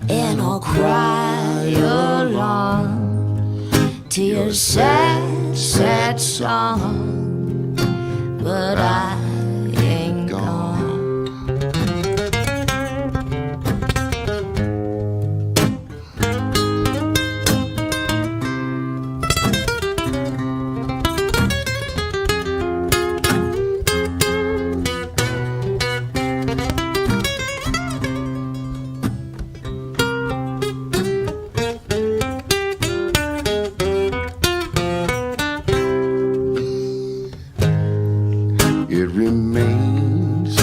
And I'll cry along to your sad, sad song, but I ain't gone. it remains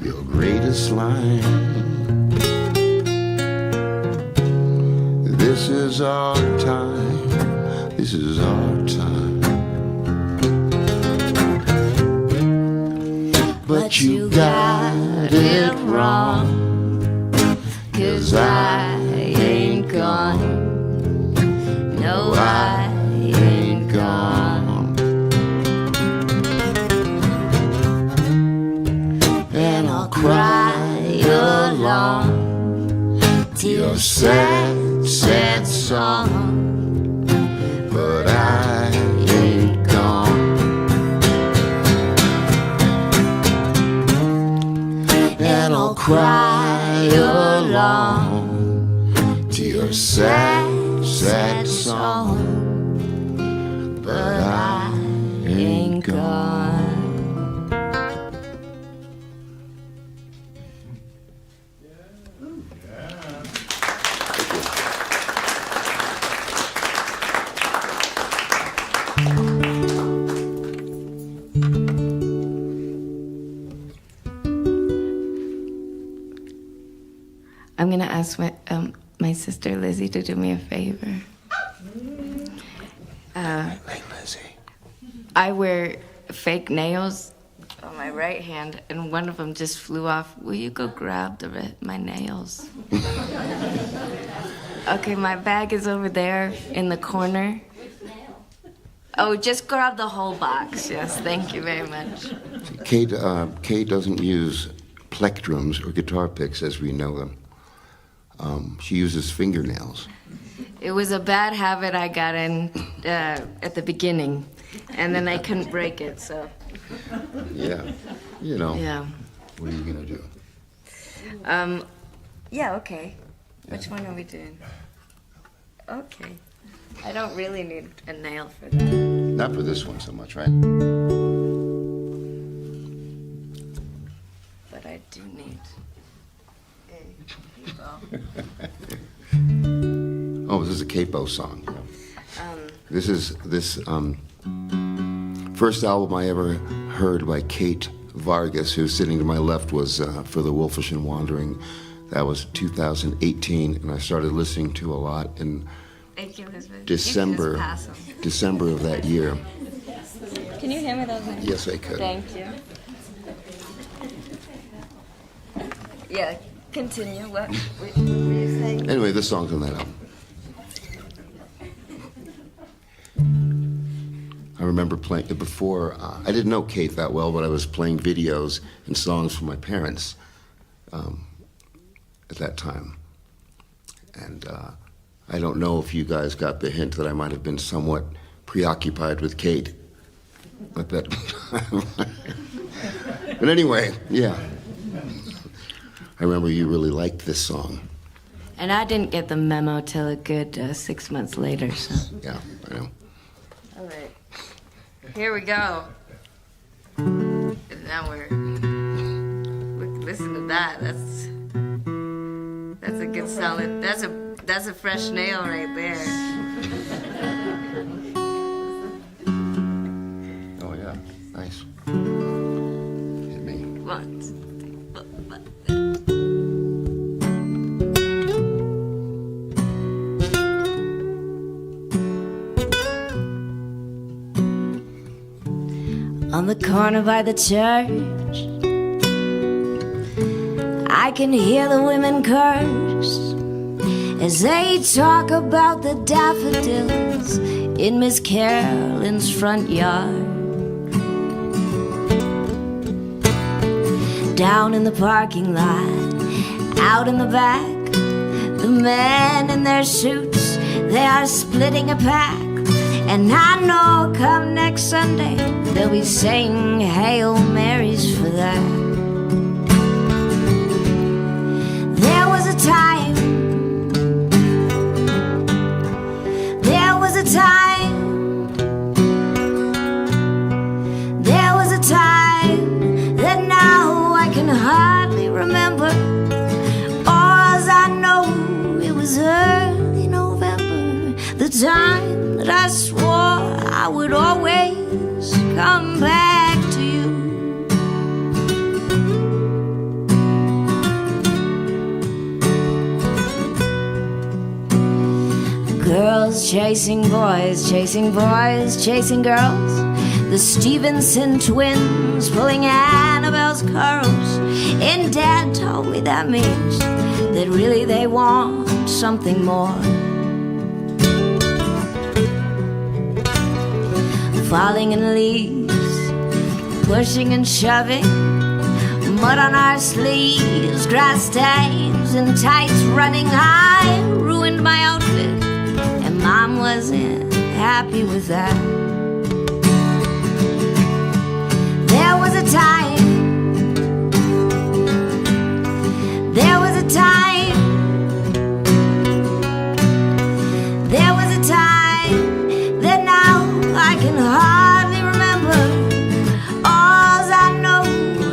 your greatest line. This is our time, this is our time. But you got it wrong, 'cause I ain't gone. No, I ain't gone. And I'll cry along to your sad, sad song. But I ain't gone. And I'll cry along to your sad, sad song. But I ain't gone. I'm gonna ask my sister Lizzie to do me a favor. Hey, Lizzie. I wear fake nails on my right hand, and one of them just flew off. Will you go grab my nails? Okay, my bag is over there in the corner. Oh, just grab the whole box. Yes, thank you very much. Kate doesn't use plectrums or guitar picks as we know them. She uses fingernails. It was a bad habit I got in at the beginning, and then I couldn't break it, so. Yeah, you know. Yeah. What are you gonna do? Yeah, okay. Which one are we doing? Okay. I don't really need a nail for that. Not for this one so much, right? But I do need a capo. Oh, this is a capo song. This is first album I ever heard by Kate Vargas, who's sitting to my left, was For the Wolfish and Wandering. That was 2018, and I started listening to a lot in December of that year. Can you hand me those? Yes, I could. Thank you. Yeah, continue. What were you saying? Anyway, this song's on that album. I remember playing it before. I didn't know Kate that well, but I was playing videos and songs for my parents at that time. And I don't know if you guys got the hint that I might have been somewhat preoccupied with Kate at that time. But anyway, yeah. I remember you really liked this song. And I didn't get the memo till a good 6 months later, so. Yeah, I know. All right. Here we go. And now listen to that. That's a good solid. That's a fresh nail right there. Oh yeah, nice. Hit me. Once. On the corner by the church, I can hear the women curse as they talk about the daffodils in Miss Carolyn's front yard. Down in the parking lot, out in the back, the men in their suits, they are splitting a pack. And I know come next Sunday they'll be saying Hail Marys for that. There was a time, there was a time, there was a time that now I can hardly remember. All I know, it was early November, the time that I swore I would always come back to you. chasing boys, chasing boys, chasing girls. The Stevenson twins pulling Annabelle's curls. And Dad told me that means that really they want something more. Falling in leaves, pushing and shoving, mud on our sleeves, grass stains and tights running high. Ruined my outfit, and Mom wasn't happy with that. There was a time, there was a time, there was a time that now I can hardly remember. All I know,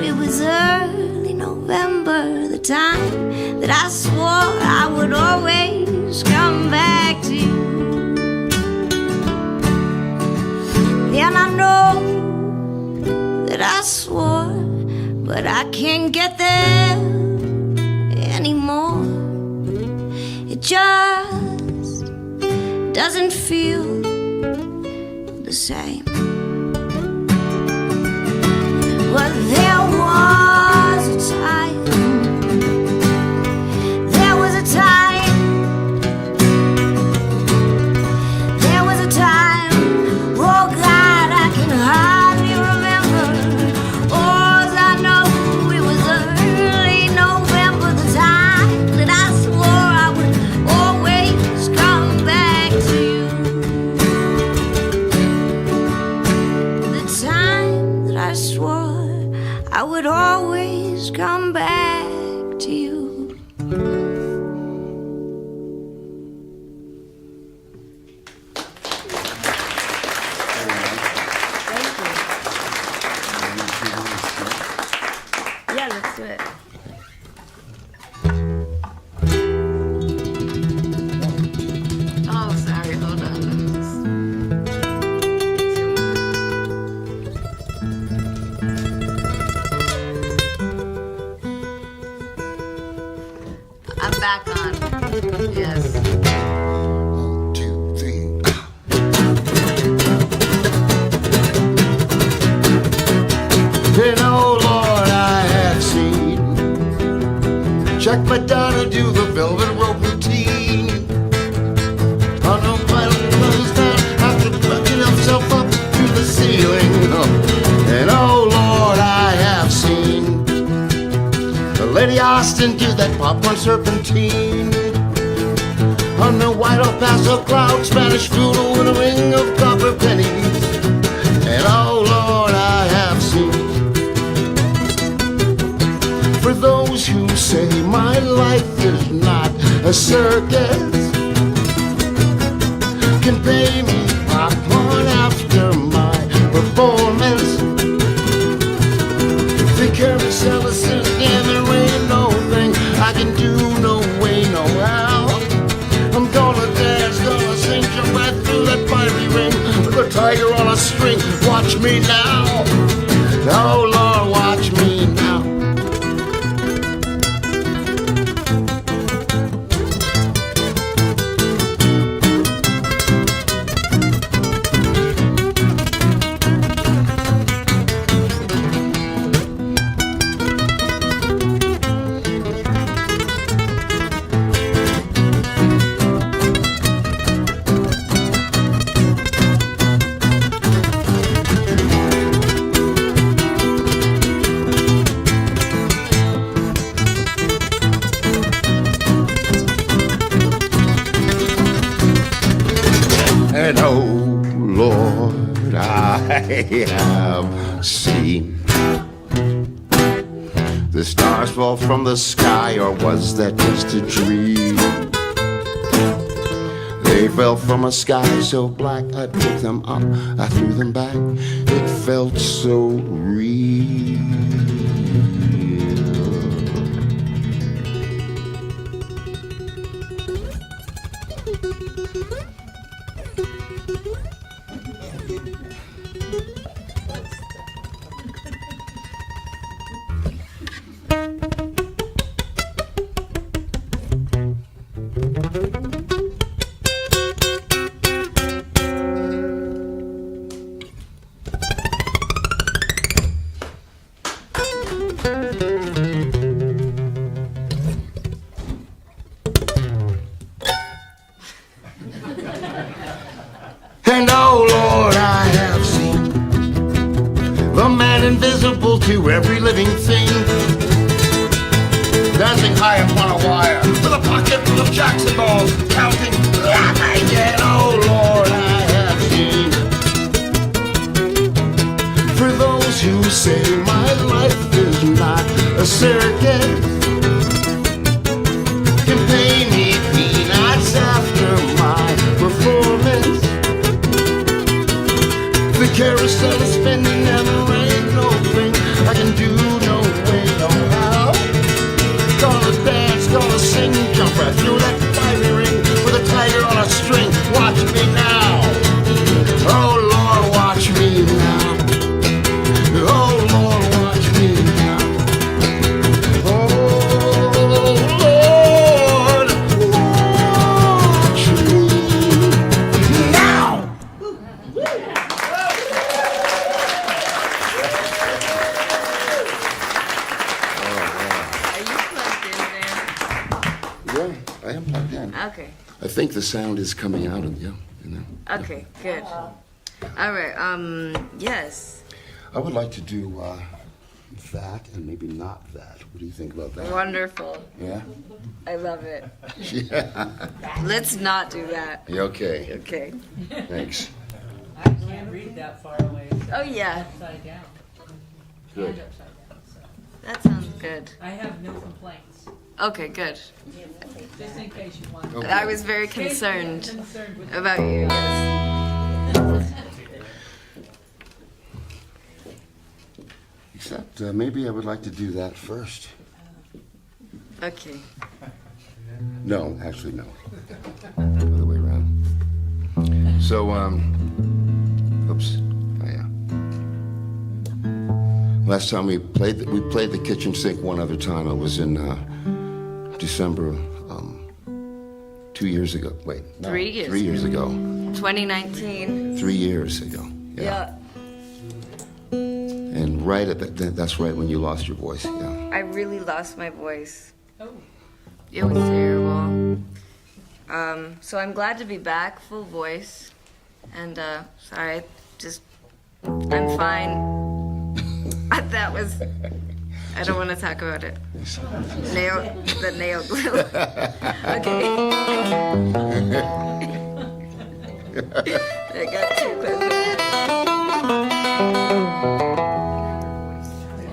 it was early November, the time that I swore I would always come back to you. And I know that I swore, but I can't get there anymore. It just doesn't feel the same. But there was a time, there was a time, there was a time, oh God, I can hardly remember. All I know, it was early November, the time that I swore I would always come back to you. The time that I swore I would always come back to you. Yeah, let's do it. Oh, sorry, hold on. I'm back on. Yes. 1, 2, 3. Then, oh Lord, I have seen Jack Madonna do the velvet rope routine. On a violent close down after bucking himself up to the ceiling. And oh Lord, I have seen Lady Austin do that popcorn serpentine. On the white El Paso cloud, Spanish voodoo in a ring of copper pennies. And oh Lord, I have seen. For those who say my life is not a circus, can pay me popcorn after my performance. They carry Ellison and there ain't no thing I can do, no way, no how. I'm gonna dance, gonna sing, jump right through that fiery ring with a tiger on a string. Watch me now, oh Lord, watch me now. And oh Lord, I have seen the stars fall from the sky, or was that just a dream? They fell from a sky so black, I picked them up, I threw them back. It felt so real. invisible to every living thing. Dancing high upon a wire, with a pocket full of Jackson balls, counting, and oh Lord, I have seen. For those who say my life is not a circus, can pay me peanuts after my performance. The carousel is spinning and there ain't no thing I can do, no way, no how. Gonna dance, gonna sing, jump right through that fiery ring with a tiger on a string. Watch me now. Oh Lord, watch me now. Oh Lord, watch me now. Oh Lord, watch me now. Are you plugged in there? Yeah, I am plugged in. Okay. I think the sound is coming out of you. Okay, good. All right, yes. I would like to do that and maybe not that. What do you think about that? Wonderful. Yeah? I love it. Yeah. Let's not do that. You okay? Okay. Thanks. I can't read that far away. Oh, yeah. Upside down. Good. And upside down. So That sounds good. I have no complaints, Okay, good. just in case you want. Okay. I was very concerned Concerned with about you. Yes. Except maybe I would like to do that first. Okay. No, actually, no. Other way around. So, oops. Oh, yeah. Last time we played the kitchen sink one other time. It was in December, 2 years ago. Wait, no, 3 years. 3 years ago. 2019. 3 years ago. Yeah. And right at that's right when you lost your voice. Yeah. I really lost my voice. Oh, It was terrible. So I'm glad to be back, full voice. And sorry, I'm fine. That was. I don't want to talk about it. The nail glue. Okay. I got too close.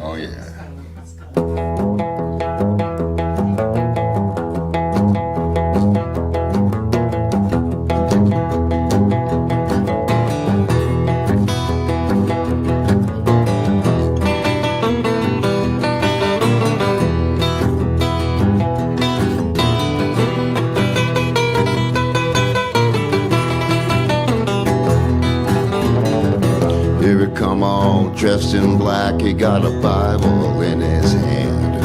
Oh yeah. Here he come all dressed in black, he got a Bible in his hand.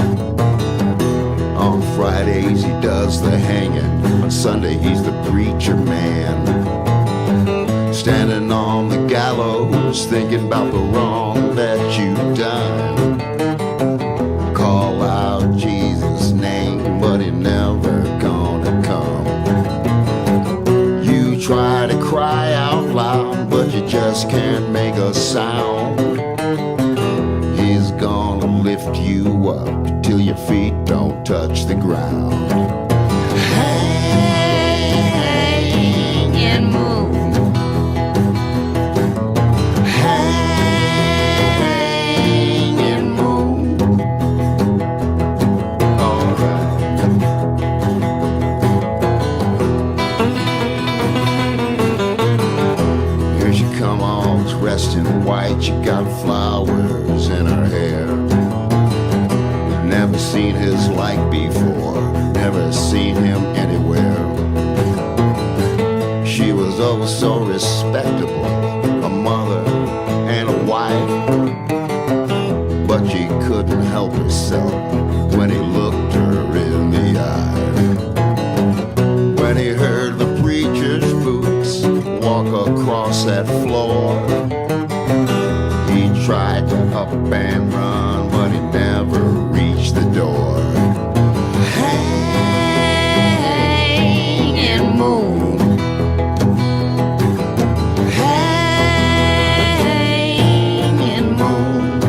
On Fridays he does the hanging, on Sunday he's the preacher man. Standing on the gallows, thinking about the wrong that you've done. Call out Jesus' name, but he never gonna come. You try to cry out loud, but you just can't make a sound. He's gonna lift you up till your feet don't touch the ground. Hang and move. Hang and move. All right. Here she come all dressed in white, she got flowers in her hair. Never seen his like before, never seen him anywhere. She was oh so respectable, a mother and a wife. But she couldn't help herself when he looked her in the eye. When he heard the preacher's boots walk across that floor, he tried to up and run, but he never reached the door. Hang and move. Hang and move.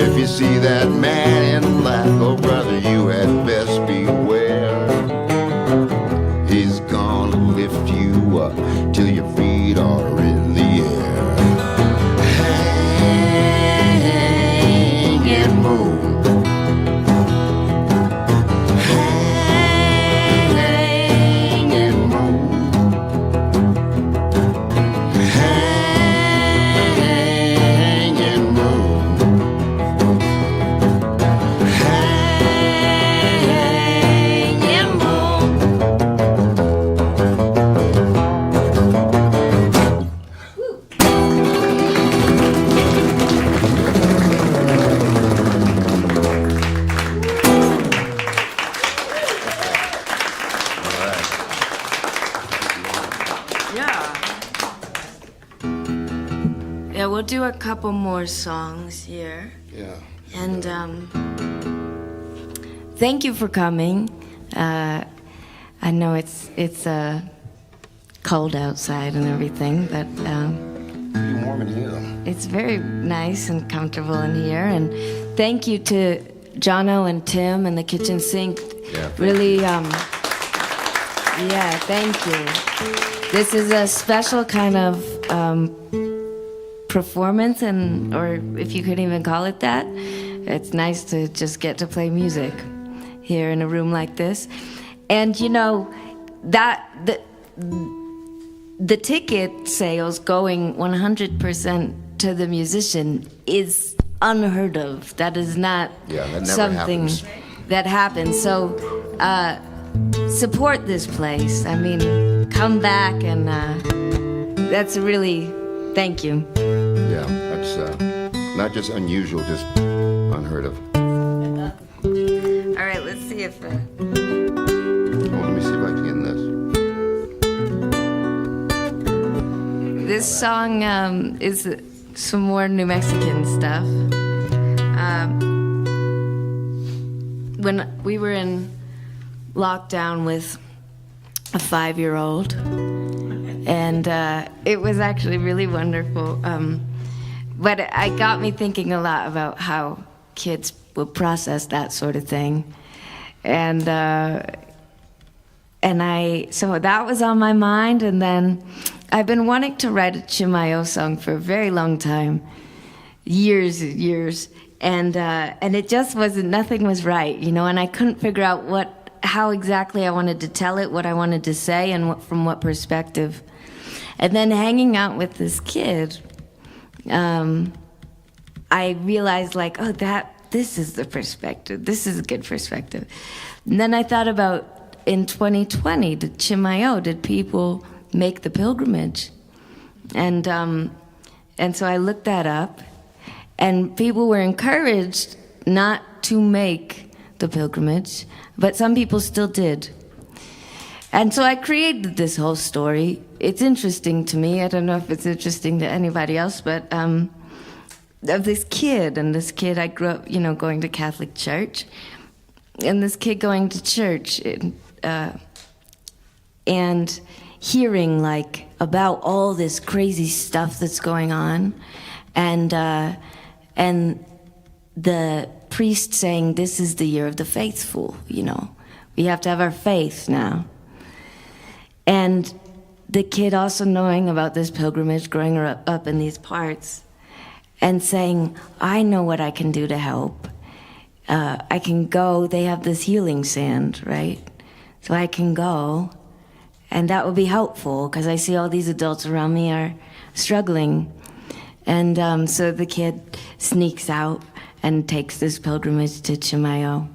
If you see that man in black, oh brother, you had best beware. He's gonna lift you up till your feet are in the air. Hanging moon, hanging moon, hanging moon, hanging moon. Yeah, we'll do a couple more songs here. Yeah. And thank you for coming. I know it's cold outside and everything, but Pretty warm in here. it's very nice and comfortable in here. And thank you to Jono and Tim and the kitchen sink. Yeah. Really, yeah, thank you. This is a special kind of performance, and or if you could even call it that. It's nice to just get to play music here in a room like this. And you know that the ticket sales going 100% to the musician is unheard of. That is not Yeah, that never something happens. that happens. So support this place. I mean, come back, and that's really, thank you. Yeah, that's not just unusual, just unheard of. All right, let's see if. Well, let me see if I can get this. This song is some more New Mexican stuff. When we were in lockdown with a 5-year-old, and it was actually really wonderful. But it got me thinking a lot about how kids will process that sort of thing, and so that was on my mind. And then I've been wanting to write a Chimayo song for a very long time, years, and it just wasn't. Nothing was right, you know, and I couldn't figure out how exactly I wanted to tell it, what I wanted to say, and from what perspective. And then hanging out with this kid, I realized, like, oh, this is the perspective. This is a good perspective. And then I thought about, in 2020, did Chimayo, did people make the pilgrimage? And so I looked that up, and people were encouraged not to make the pilgrimage, but some people still did. And so I created this whole story. It's interesting to me. I don't know if it's interesting to anybody else, but of this kid. And this kid, I grew up, you know, going to Catholic church. And this kid going to church and hearing, like, about all this crazy stuff that's going on. And the priest saying, this is the year of the faithful, you know. We have to have our faith now. And the kid also knowing about this pilgrimage, growing up in these parts, and saying, I know what I can do to help. I can go, they have this healing sand, right? So I can go, and that would be helpful, because I see all these adults around me are struggling. And so the kid sneaks out and takes this pilgrimage to Chimayo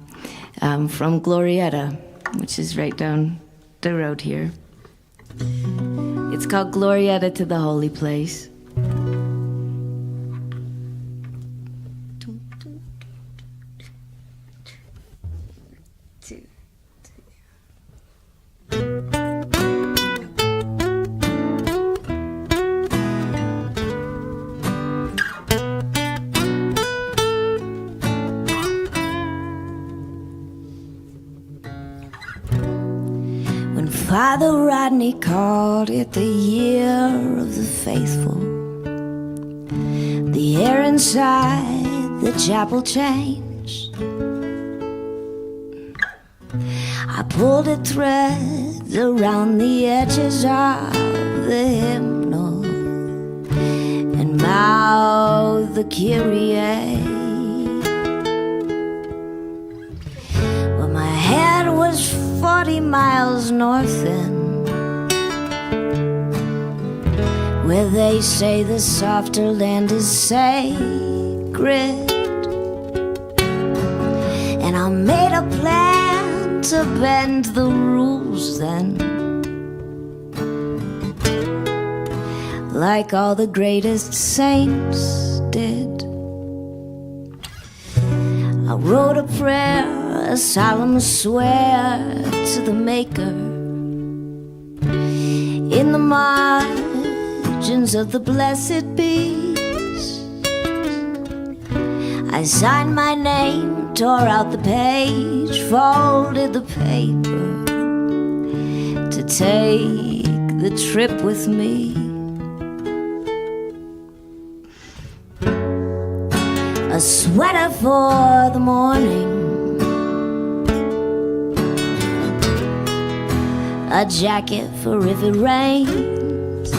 from Glorieta, which is right down the road here. It's called Glorieta to the Holy Place. Father Rodney called it the year of the faithful. The air inside the chapel changed. I pulled the threads around the edges of the hymnal and mouthed the Kyrie. Well, my head was 40 miles north and where they say the softer land is sacred. And I made a plan to bend the rules then, like all the greatest saints did. I wrote a prayer, a solemn swear to the Maker in the margins of the blessed beast. I signed my name, tore out the page, folded the paper to take the trip with me. A sweater for the morning, a jacket for if it rains.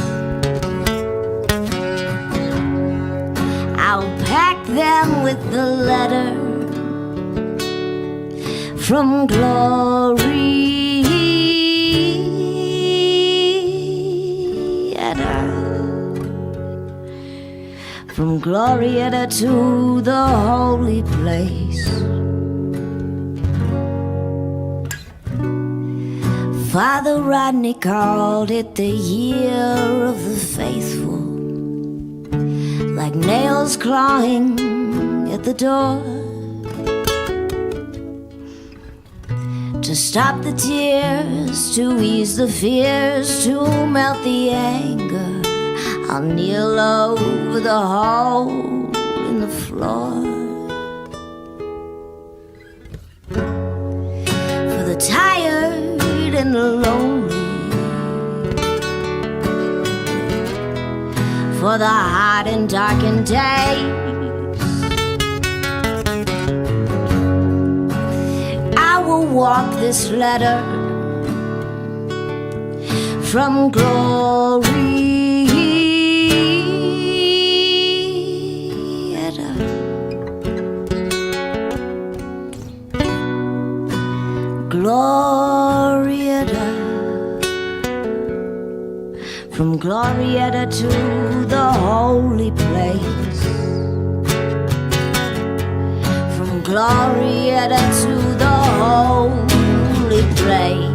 I'll pack them with the letter from Glorietta, from Glorietta to the holy place. Father Rodney called it the year of the faithful, like nails clawing at the door. To stop the tears, to ease the fears, to melt the anger, I'll kneel over the hole in the floor. For the tired and the lonely, for the hot and darkened days, I will walk this letter from Glorietta, Glorietta, from Glorietta to the holy place, from Glorietta to the holy place.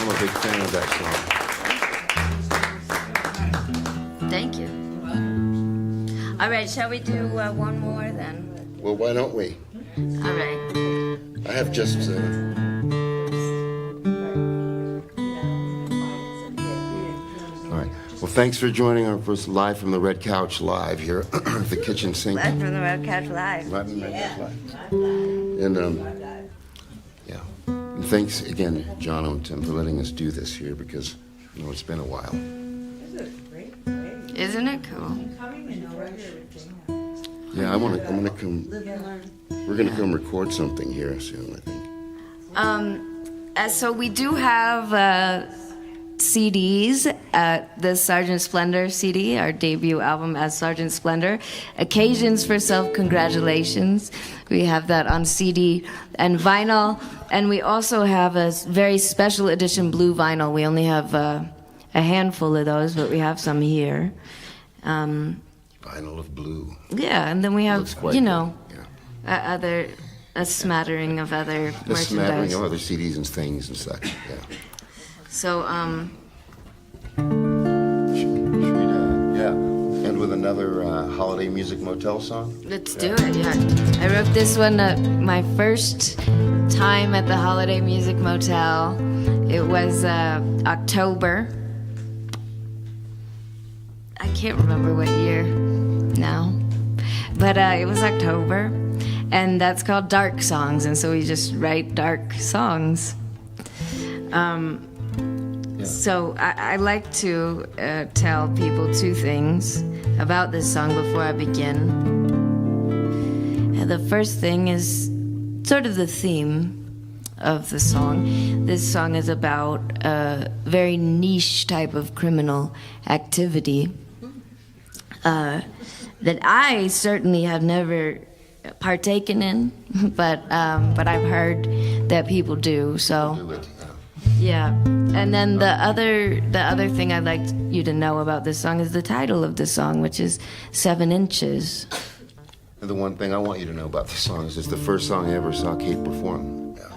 I'm a big fan of that song. Thank you. All right, shall we do one more then? Well, why don't we? All right. I have just... All right. Well, thanks for joining our first live from the Red Couch live here at the kitchen sink. Live from the Red Couch Live. Live from the Red Couch live. And, yeah. And thanks again, Jono and Tim, for letting us do this here because, you know, it's been a while. Isn't it cool? Yeah, I'm gonna come. We're gonna come record something here soon, I think. So we do have CDs, the Sergeant Splendor CD, our debut album as Sergeant Splendor. Occasions for Self-Congratulations. We have that on CD and vinyl. And we also have a very special edition blue vinyl. We only have a handful of those, but we have some here. Vinyl of blue. Yeah, and then we have, Looks quite you know, good, yeah. other a smattering of other A smattering merchandise. of other CDs and things and such. Yeah. So, Should we end with another holiday music motel song? let's do it, yeah. I wrote this one my first time at the Holiday Music Motel. It was October. I can't remember what year now. But it was October. And that's called Dark Songs. And so we just write dark songs. So I like to tell people two things about this song before I begin. The first thing is sort of the theme of the song. This song is about a very niche type of criminal activity that I certainly have never partaken in, but I've heard that people do. So. Do it. Yeah, and then the other thing I'd like you to know about this song is the title of the song, which is 7 Inches. And the one thing I want you to know about this song is it's the first song I ever saw Kate perform. Yeah.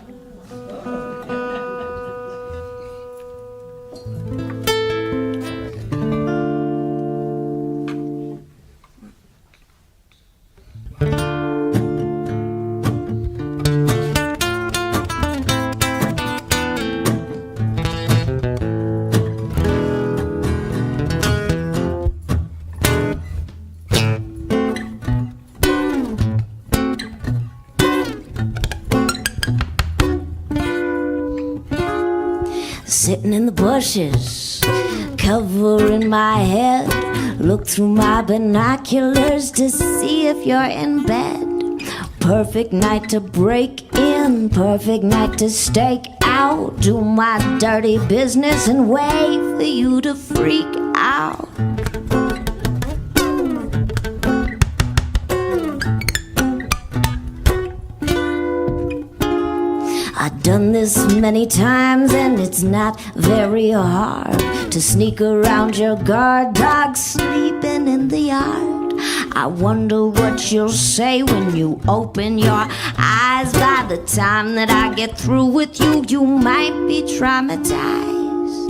Sitting in the bushes, covering my head. Look through my binoculars to see if you're in bed. Perfect night to break in, perfect night to stake out. Do my dirty business and wait for you to freak out. I've done this many times and it's not very hard to sneak around your guard dog sleeping in the yard. I wonder what you'll say when you open your eyes. By the time that I get through with you, you might be traumatized.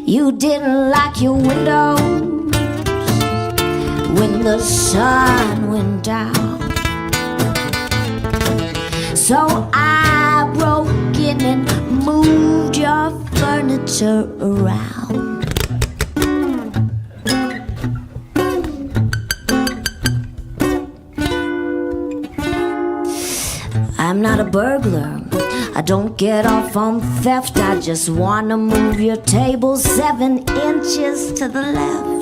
You didn't lock your windows when the sun went down. So I broke in and moved your furniture around. I'm not a burglar. I don't get off on theft. I just wanna move your table 7 inches to the left.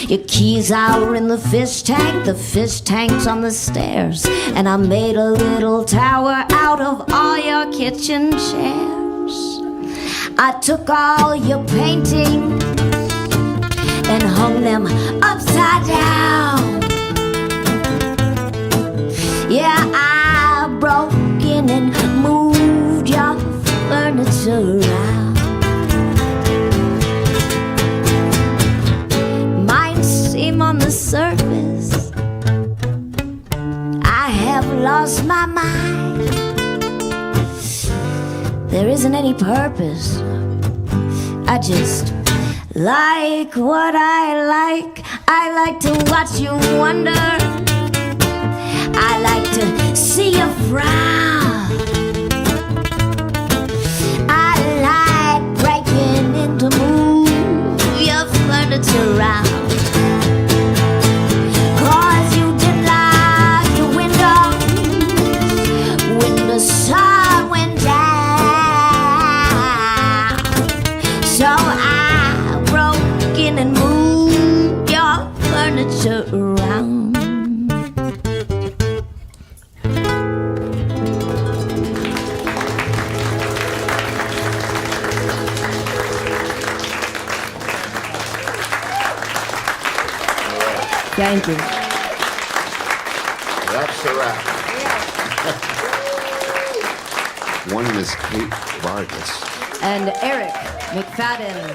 Your keys are in the fish tank. The fish tank's on the stairs. And I made a little tower out of all your kitchen chairs. I took all your paintings and hung them upside down. Yeah, I broke in and moved your furniture around. Might seem on the surface I have lost my mind. There isn't any purpose. I just like what I like. I like to watch you wonder. I like to see you frown. I like breaking in to move your furniture around. 'Cause you did lock your window when the sun went down. So I broke in and moved your furniture around. Thank you. That's the wrap. One is Kate Vargas. And Eric McFadden.